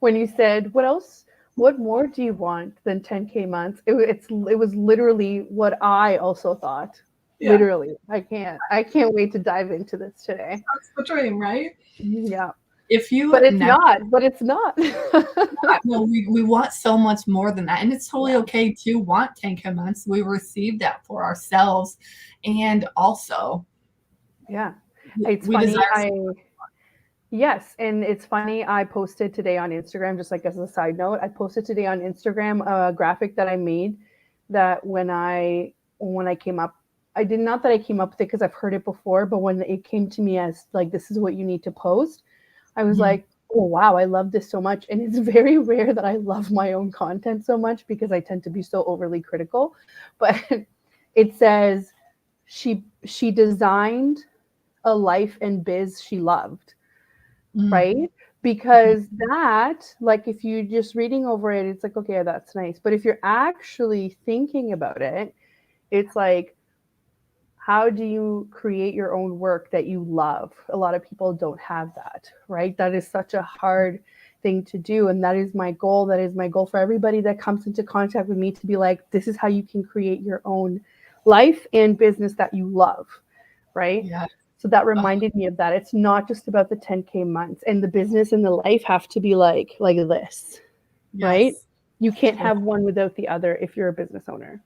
When you said, what else? What more do you want than 10K months? It was literally what I also thought. Yeah. Literally. I can't wait to dive into this today. That's the dream, right? Yeah. But it's not. No, we want so much more than that. And it's totally okay to want 10K months. We receive that for ourselves. And also, it's funny. Yes, and it's funny. I posted today on Instagram, just like as a side note, I posted today on Instagram a graphic that I made that when I came up, not that I came up with it because I've heard it before, but when it came to me as like, this is what you need to post, I was like, oh, wow, I love this so much. And it's very rare that I love my own content so much because I tend to be so overly critical. But it says she designed a life and biz she loved, right? Because that, like, if you just reading over it, it's like, okay, that's nice. But if you're actually thinking about it, it's like, how do you create your own work that you love? A lot of people don't have that, right? That is such a hard thing to do. And that is my goal. That is my goal for everybody that comes into contact with me, to be like, this is how you can create your own life and business that you love, right? Yeah. So that reminded me of that. It's not just about the 10K months, and the business and the life have to be like this, right? You can't have one without the other if you're a business owner.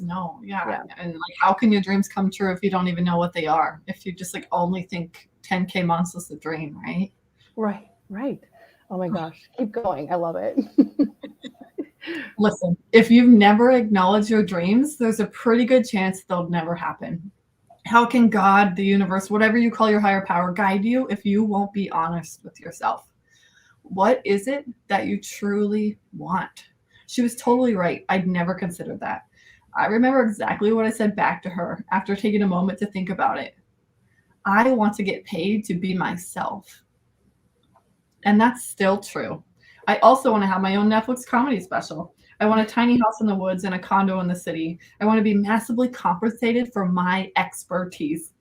No, yeah. And like, how can your dreams come true if you don't even know what they are? If you just like only think 10K months is the dream, right? Right. Oh my gosh. Keep going. I love it. Listen, if you've never acknowledged your dreams, there's a pretty good chance they'll never happen. How can God, the universe, whatever you call your higher power, guide you if you won't be honest with yourself? What is it that you truly want? She was totally right. I'd never considered that. I remember exactly what I said back to her after taking a moment to think about it. I want to get paid to be myself. And that's still true. I also want to have my own Netflix comedy special. I want a tiny house in the woods and a condo in the city. I want to be massively compensated for my expertise.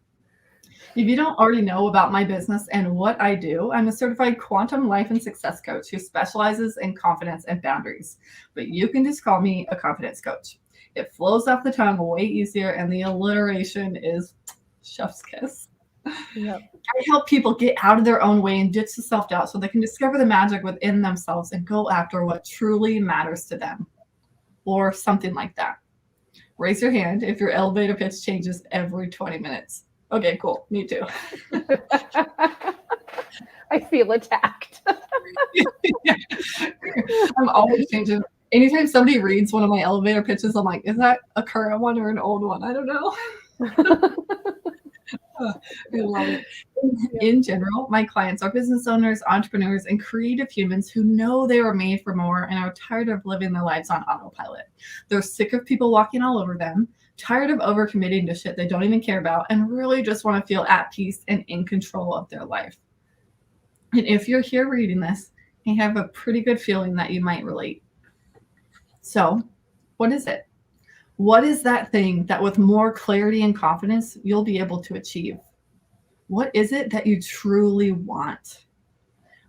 If you don't already know about my business and what I do, I'm a certified quantum life and success coach who specializes in confidence and boundaries. But you can just call me a confidence coach. It flows off the tongue way easier, and the alliteration is chef's kiss. Yep. I help people get out of their own way and ditch the self-doubt so they can discover the magic within themselves and go after what truly matters to them, or something like that. Raise your hand if your elevator pitch changes every 20 minutes. Okay, cool. Me too. I feel attacked. I'm always changing. Anytime somebody reads one of my elevator pitches, I'm like, is that a current one or an old one? I don't know. I love it. In general, my clients are business owners, entrepreneurs, and creative humans who know they were made for more and are tired of living their lives on autopilot. They're sick of people walking all over them, tired of overcommitting to shit they don't even care about, and really just want to feel at peace and in control of their life. And if you're here reading this, I have a pretty good feeling that you might relate. So, what is it? What is that thing that with more clarity and confidence, you'll be able to achieve? What is it that you truly want?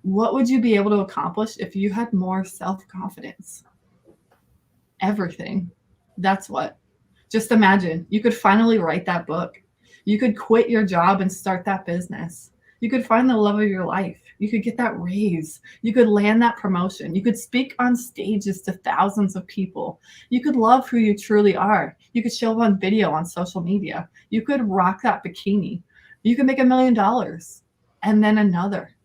What would you be able to accomplish if you had more self-confidence? Everything. That's what. Just imagine, you could finally write that book. You could quit your job and start that business. You could find the love of your life. You could get that raise. You could land that promotion. You could speak on stages to thousands of people. You could love who you truly are. You could show up on video on social media. You could rock that bikini. You could make $1 million and then another.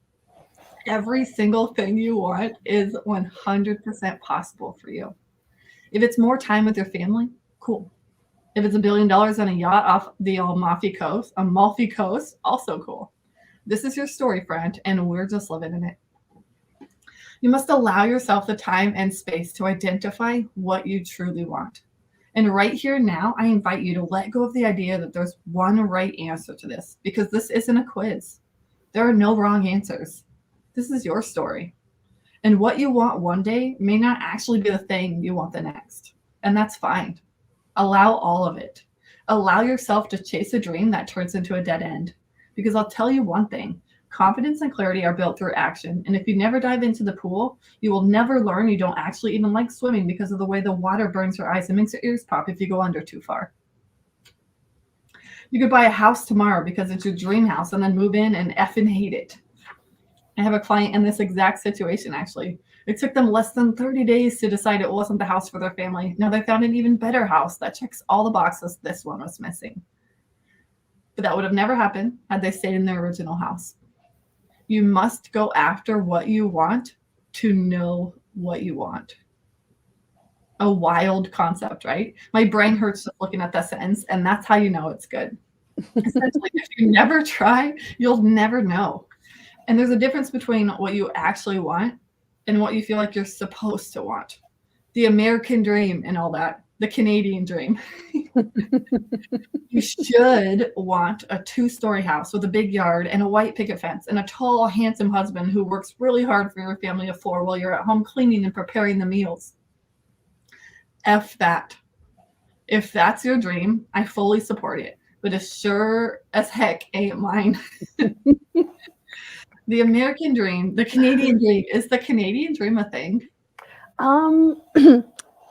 Every single thing you want is 100% possible for you. If it's more time with your family, cool. If it's $1 billion on a yacht off the Amalfi Coast, also cool. This is your story, friend, and we're just living in it. You must allow yourself the time and space to identify what you truly want. And right here now, I invite you to let go of the idea that there's one right answer to this, because this isn't a quiz. There are no wrong answers. This is your story. And what you want one day may not actually be the thing you want the next. And that's fine. Allow all of it. Allow yourself to chase a dream that turns into a dead end. Because I'll tell you one thing, confidence and clarity are built through action. And if you never dive into the pool, you will never learn you don't actually even like swimming because of the way the water burns your eyes and makes your ears pop if you go under too far. You could buy a house tomorrow because it's your dream house and then move in and effing hate it. I have a client in this exact situation, actually. It took them less than 30 days to decide it wasn't the house for their family. Now they found an even better house that checks all the boxes this one was missing. But that would have never happened had they stayed in their original house. You must go after what you want to know what you want. A wild concept, right? My brain hurts just looking at that sentence, and that's how you know it's good. Essentially, if you never try, you'll never know. And there's a difference between what you actually want and what you feel like you're supposed to want. The American dream and all that. The Canadian dream. You should want a 2-story house with a big yard and a white picket fence and a tall, handsome husband who works really hard for your family of 4 while you're at home cleaning and preparing the meals. F that. If that's your dream, I fully support it, but it sure as heck ain't mine. The American dream, the Canadian dream, is the Canadian dream a thing?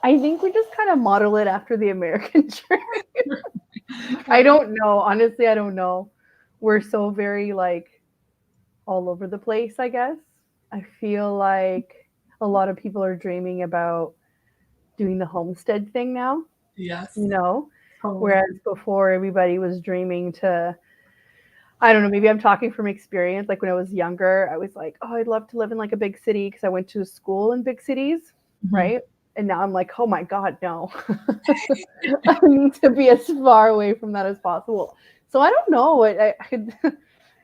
I think we just kind of model it after the American dream. I don't know. Honestly, I don't know. We're so very like all over the place, I guess. I feel like a lot of people are dreaming about doing the homestead thing now. Yes. You know, whereas before everybody was dreaming to, I don't know, maybe I'm talking from experience. Like when I was younger, I was like, oh, I'd love to live in like a big city because I went to school in big cities, right? And now I'm like, oh my God, no. I need to be as far away from that as possible. So I don't know.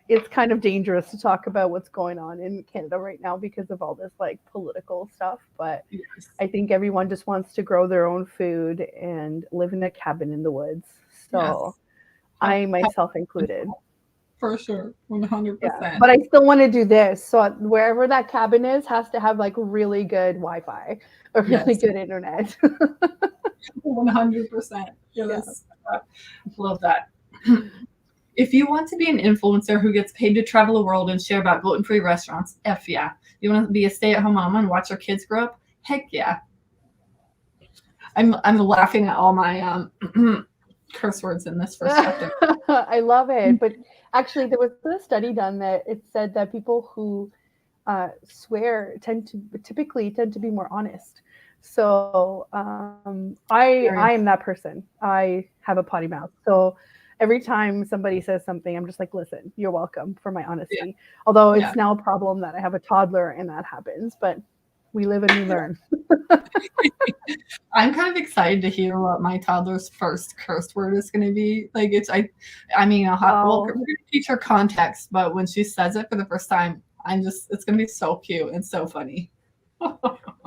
It's kind of dangerous to talk about what's going on in Canada right now because of all this like political stuff. But yes. I think everyone just wants to grow their own food and live in a cabin in the woods. So yes. I myself included. For sure, 100%. Yeah, but I still want to do this. So wherever that cabin is has to have like really good Wi-Fi or really good internet. 100%. Yes. Yeah. Love that. If you want to be an influencer who gets paid to travel the world and share about gluten-free restaurants, F yeah. You want to be a stay-at-home mama and watch your kids grow up? Heck yeah. I'm laughing at all my curse words in this first chapter. I love it. But actually, there was a study done that it said that people who swear typically tend to be more honest. So I am that person. I have a potty mouth. So every time somebody says something, I'm just like, listen, you're welcome for my honesty. Yeah. Although it's now a problem that I have a toddler and that happens, but we live and we learn. I'm kind of excited to hear what my toddler's first curse word is going to be. Like I mean, we're going to teach her context, but when she says it for the first time, it's going to be so cute and so funny.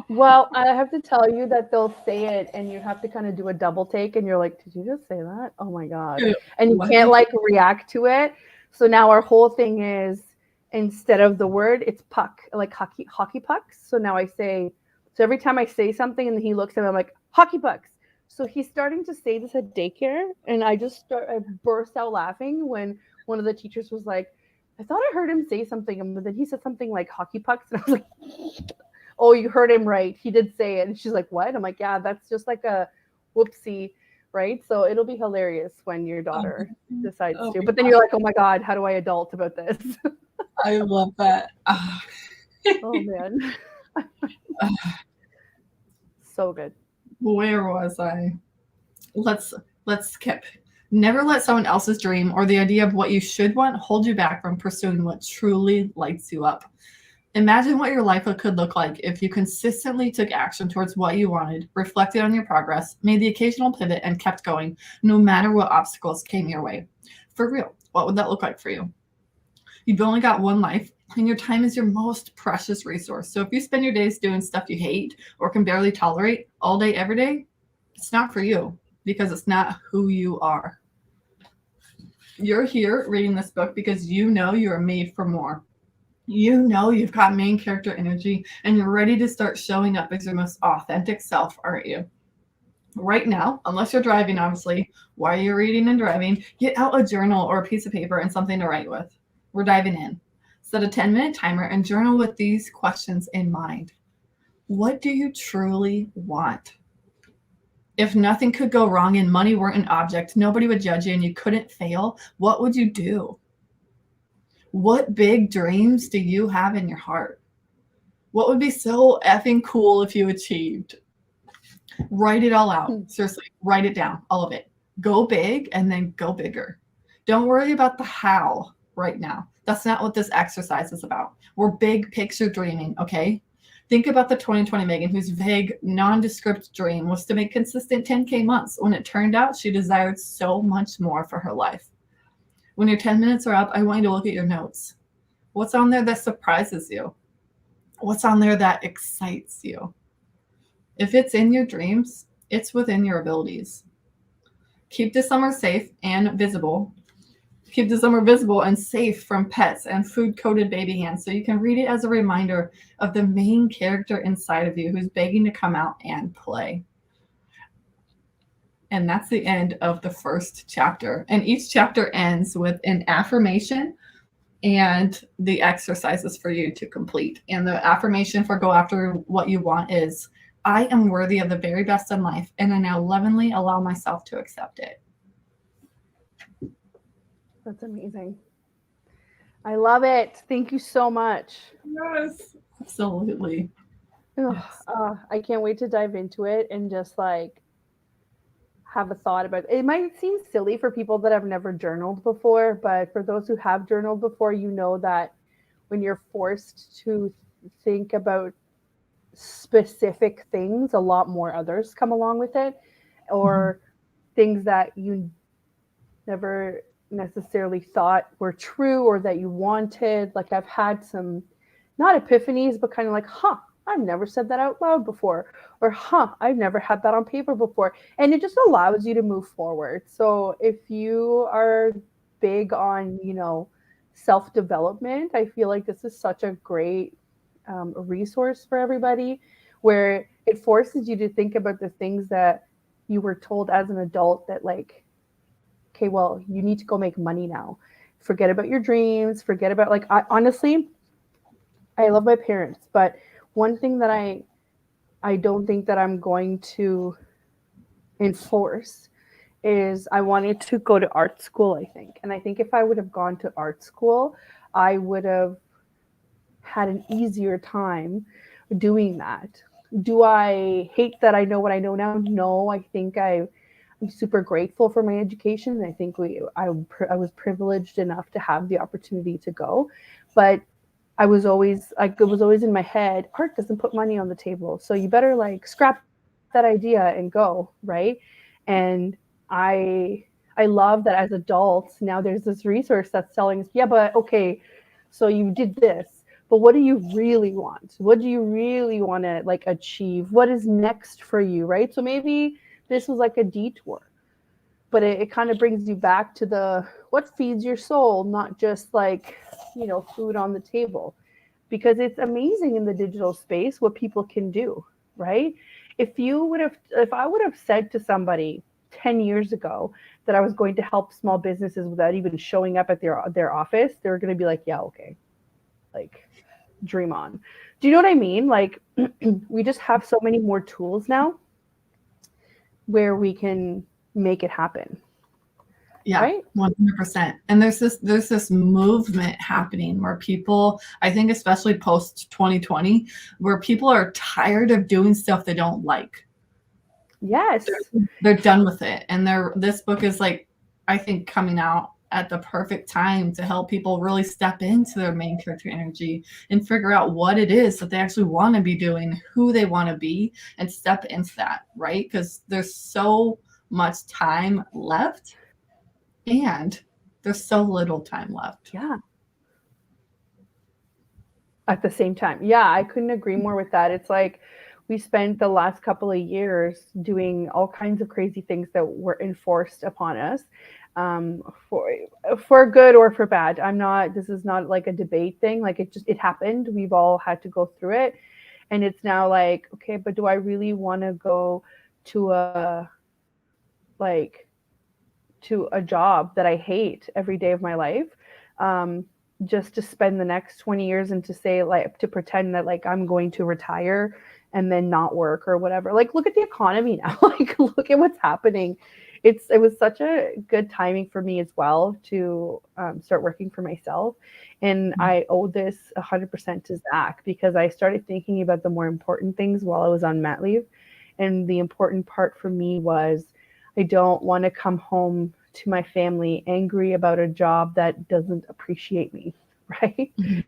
Well, I have to tell you that they'll say it and you have to kind of do a double take and you're like, did you just say that? Oh my God. And you can't like react to it. So now our whole thing is, instead of the word, it's puck, like hockey pucks. So now so every time I say something and he looks at me, I'm like, hockey pucks. So he's starting to say this at daycare. And I burst out laughing when one of the teachers was like, I thought I heard him say something, but then he said something like hockey pucks. And I was like, oh, you heard him right. He did say it. And she's like, what? I'm like, yeah, that's just like a whoopsie, right? So it'll be hilarious when your daughter decides to. But then you're like, oh my God, how do I adult about this? I love that. Oh man. So good. Where was I? Let's skip. Never let someone else's dream or the idea of what you should want hold you back from pursuing what truly lights you up. Imagine what your life could look like if you consistently took action towards what you wanted, reflected on your progress, made the occasional pivot, and kept going, no matter what obstacles came your way. For real, what would that look like for you? You've only got one life, and your time is your most precious resource. So if you spend your days doing stuff you hate or can barely tolerate all day, every day, it's not for you because it's not who you are. You're here reading this book because you know you are made for more. You know you've got main character energy and you're ready to start showing up as your most authentic self, aren't you? Right now, unless you're driving, obviously, while you're reading and driving, get out a journal or a piece of paper and something to write with. We're diving in. Set a 10-minute timer and journal with these questions in mind. What do you truly want? If nothing could go wrong and money weren't an object, nobody would judge you and you couldn't fail, what would you do? What big dreams do you have in your heart? What would be so effing cool if you achieved? Write it all out. Seriously, write it down, all of it. Go big and then go bigger. Don't worry about the how right now. That's not what this exercise is about. We're big picture dreaming, okay? Think about the 2020 Megan, whose vague, nondescript dream was to make consistent 10K months when it turned out she desired so much more for her life. When your 10 minutes are up, I want you to look at your notes. What's on there that surprises you? What's on there that excites you? If it's in your dreams, it's within your abilities. Keep the summer safe and visible. Keep the summer visible and safe from pets and food-coated baby hands so you can read it as a reminder of the main character inside of you who's begging to come out and play. And that's the end of the first chapter. And each chapter ends with an affirmation and the exercises for you to complete. And the affirmation for go after what you want is, I am worthy of the very best in life, and I now lovingly allow myself to accept it. That's amazing. I love it. Thank you so much. Yes, absolutely. Yes. I can't wait to dive into it and just like have a thought about it. It might seem silly for people that have never journaled before, but for those who have journaled before, you know that when you're forced to think about specific things, a lot more others come along with it, or things that you never necessarily thought were true or that you wanted. Like I've had some, not epiphanies, but kind of like, I've never said that out loud before, or I've never had that on paper before. And it just allows you to move forward. So if you are big on, self-development, I feel like this is such a great resource for everybody, where it forces you to think about the things that you were told as an adult that like, okay, well, you need to go make money now. Forget about your dreams, forget about honestly, I love my parents, but one thing that I don't think that I'm going to enforce is I wanted to go to art school, I think. And I think if I would have gone to art school, I would have had an easier time doing that. Do I hate that I know what I know now? No, I think I'm super grateful for my education. And I think I was privileged enough to have the opportunity to go. But I was always like, it was always in my head, art doesn't put money on the table. So you better like scrap that idea and go, right? And I love that as adults, now there's this resource that's telling us, yeah, but okay, so you did this, but what do you really want? What do you really want to like achieve? What is next for you, right? So maybe this was like a detour, but it kind of brings you back to the what feeds your soul, not just like, you know, food on the table. Because it's amazing in the digital space what people can do, right? If I would have said to somebody 10 years ago that I was going to help small businesses without even showing up at their office, they were going to be like, yeah, okay, like dream on. Do you know what I mean? Like we just have so many more tools now where we can make it happen. Yeah, right? 100%. And there's this movement happening where people, I think especially post 2020, where people are tired of doing stuff they don't like. Yes. They're done with it. And this book is like, I think, coming out at the perfect time to help people really step into their main character energy and figure out what it is that they actually want to be doing, who they want to be, and step into that, right? Because there's so much time left. And there's so little time left. Yeah. At the same time. Yeah, I couldn't agree more with that. It's like we spent the last couple of years doing all kinds of crazy things that were enforced upon us, for good or for bad. This is not like a debate thing. Like it happened. We've all had to go through it. And it's now like, okay, but do I really want to go to a job that I hate every day of my life, just to spend the next 20 years and to say, like, to pretend that like I'm going to retire and then not work or whatever. Like, look at the economy now. Like, look at what's happening. It was such a good timing for me as well to start working for myself. And I owe this 100% to Zach, because I started thinking about the more important things while I was on mat leave. And the important part for me was, I don't want to come home to my family angry about a job that doesn't appreciate me, right? Mm-hmm.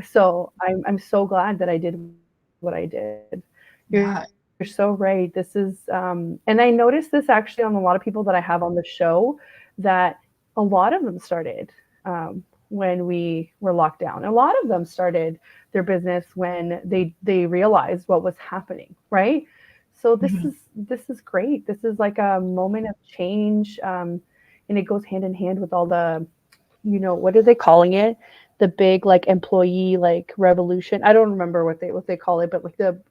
So I'm so glad that I did what I did. You're so right. This is, and I noticed this actually on a lot of people that I have on the show, that a lot of them started when we were locked down. A lot of them started their business when they realized what was happening, right? So this is great. This is like a moment of change, and it goes hand in hand with all the, what are they calling it? The big like employee like revolution. I don't remember what they call it, but like the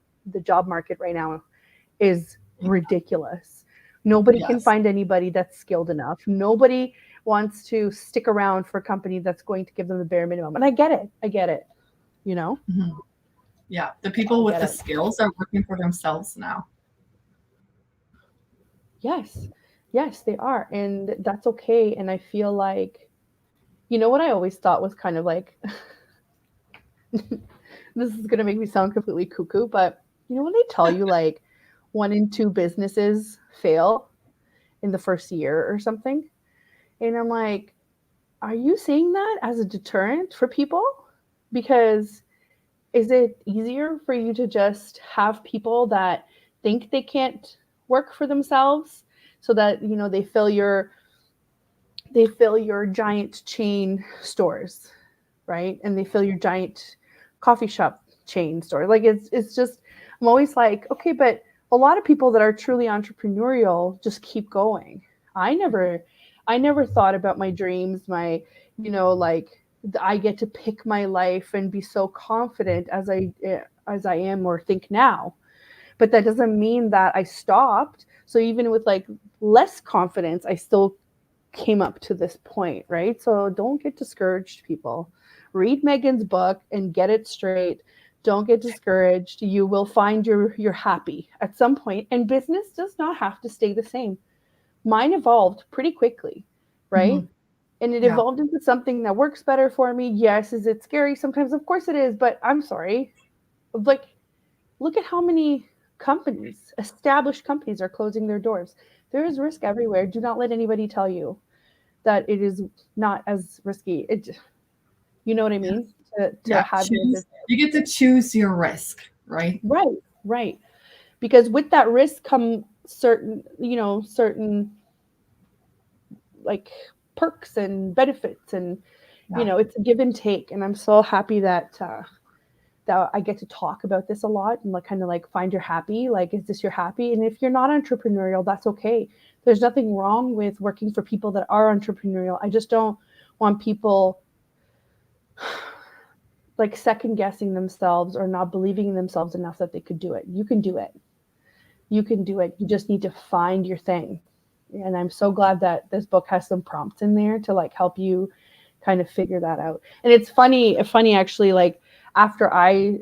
job market right now is ridiculous. Nobody can find anybody that's skilled enough. Nobody wants to stick around for a company that's going to give them the bare minimum. And I get it. Mm-hmm. Yeah, the people with the skills are working for themselves now. Yes, they are. And that's okay. And I feel like, what I always thought was kind of like, this is going to make me sound completely cuckoo, but when they tell you like 1 in 2 businesses fail in the first year or something, and I'm like, are you saying that as a deterrent for people? Because is it easier for you to just have people that think they can't work for themselves, so that they fill your giant chain stores, right? And they fill your giant coffee shop chain store. Like it's just, I'm always like, okay, but a lot of people that are truly entrepreneurial just keep going. I never thought about my dreams, my, like I get to pick my life and be so confident as I am or think now. But that doesn't mean that I stopped. So even with like less confidence, I still came up to this point, right? So don't get discouraged, people. Read Megan's book and get it straight. Don't get discouraged. You will find you're happy at some point. And business does not have to stay the same. mine evolved pretty quickly, right? Mhm. And it Yeah. evolved into something that works better for me. Yes, is it scary sometimes? Of course it is, but I'm sorry. Like, look at how many companies, established companies, are closing their doors. There is risk everywhere. Do not let anybody tell you that it is not as risky. You know what I mean? To Yeah. have your business. You get to choose your risk, right? Right, right. Because with that risk come certain like perks and benefits, and Yeah. it's a give and take. And I'm so happy that I get to talk about this a lot, and like kind of like find your happy. Like, is this your happy? And if you're not entrepreneurial, that's okay. There's nothing wrong with working for people that are entrepreneurial. I just don't want people like second guessing themselves or not believing in themselves enough that they could do it. You can do it. You can do it. You just need to find your thing. And I'm so glad that this book has some prompts in there to like help you kind of figure that out. And it's funny actually, like after I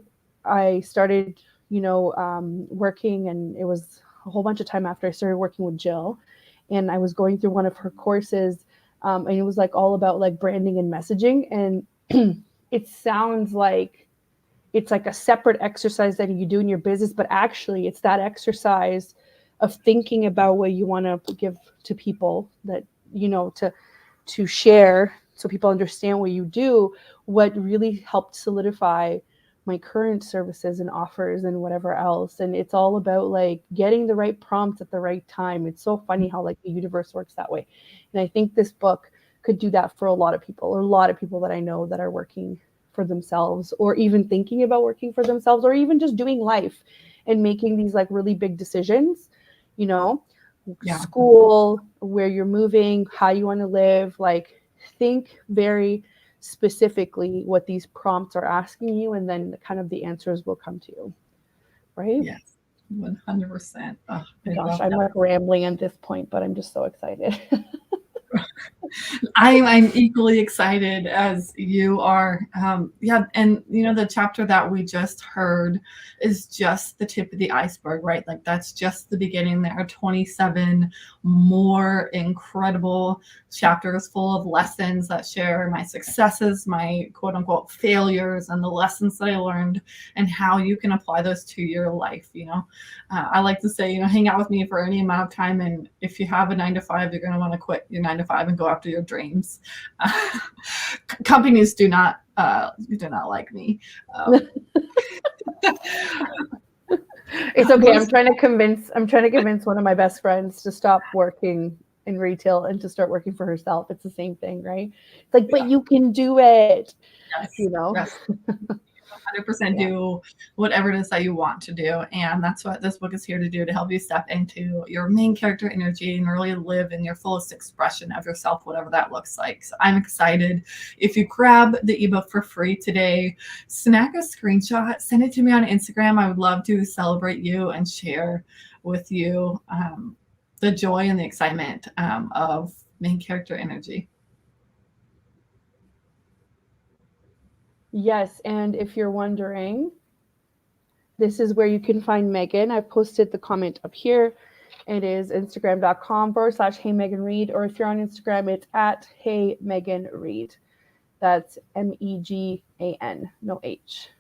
started, working, and it was a whole bunch of time after I started working with Jill, and I was going through one of her courses, and it was like all about like branding and messaging. And it sounds like it's like a separate exercise that you do in your business, but actually it's that exercise of thinking about what you want to give to people, that to share, so people understand what you do, what really helped solidify my current services and offers and whatever else. And it's all about like getting the right prompts at the right time. It's so funny how like the universe works that way. And I think this book could do that for a lot of people, or a lot of people that I know that are working for themselves, or even thinking about working for themselves, or even just doing life and making these like really big decisions, Yeah. school, where you're moving, how you want to live. Like, think very specifically what these prompts are asking you, and then kind of the answers will come to you, right? Yes. 100%. Oh, I Gosh, love I'm that. like rambling at this point, but I'm just so excited. I'm equally excited as you are. Yeah, and the chapter that we just heard is just the tip of the iceberg, right? Like that's just the beginning. There are 27 more incredible chapters full of lessons that share my successes, my quote unquote failures, and the lessons that I learned, and how you can apply those to your life. I like to say, hang out with me for any amount of time, and if you have a 9 to 5, you're going to want to quit your 9 to 5 and go after your dreams. Companies do not like me. It's okay. I'm trying to convince one of my best friends to stop working in retail and to start working for herself. It's the same thing, right? It's like, but you can do it. Yes. Yes. 100% do whatever it is that you want to do. And that's what this book is here to do, to help you step into your main character energy and really live in your fullest expression of yourself, whatever that looks like. So I'm excited. If you grab the ebook for free today, snag a screenshot, send it to me on Instagram. I would love to celebrate you and share with you the joy and the excitement of main character energy. Yes, and if you're wondering, this is where you can find Megan. I've posted the comment up here. It is instagram.com/Hey Megan Reed, or if you're on Instagram, it's at Hey Megan Reed. That's MEGAN, no H.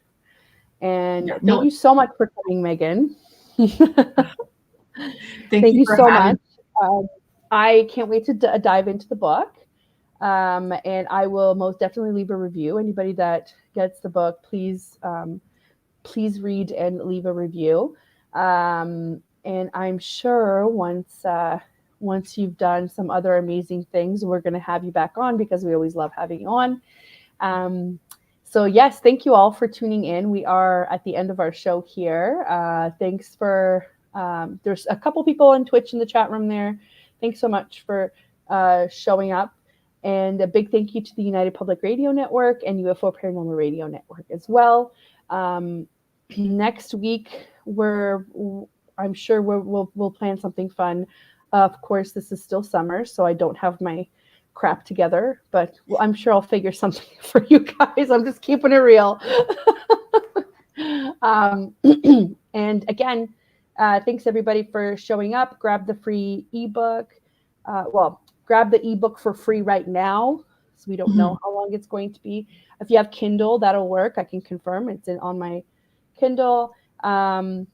And thank you so much for coming, Megan. Thank you so much. I can't wait to dive into the book. And I will most definitely leave a review. Anybody that gets the book, please read and leave a review. And I'm sure once you've done some other amazing things, we're going to have you back on, because we always love having you on. So yes, thank you all for tuning in. We are at the end of our show here. Thanks for, there's a couple people on Twitch in the chat room there. Thanks so much for showing up. And a big thank you to the United Public Radio Network and UFO Paranormal Radio Network as well. Next week, I'm sure we'll plan something fun. Of course, this is still summer, so I don't have my crap together, but I'm sure I'll figure something for you guys. I'm just keeping it real. And again, thanks everybody for showing up. Grab the free ebook. grab the ebook for free right now. So we don't know how long it's going to be. If you have Kindle, that'll work. I can confirm it's on my Kindle. And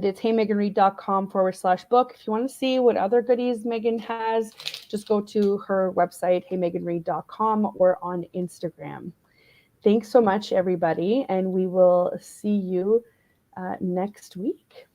it's heymeganreed.com/book. If you want to see what other goodies Megan has, just go to her website, heymeganreed.com, or on Instagram. Thanks so much, everybody. And we will see you next week.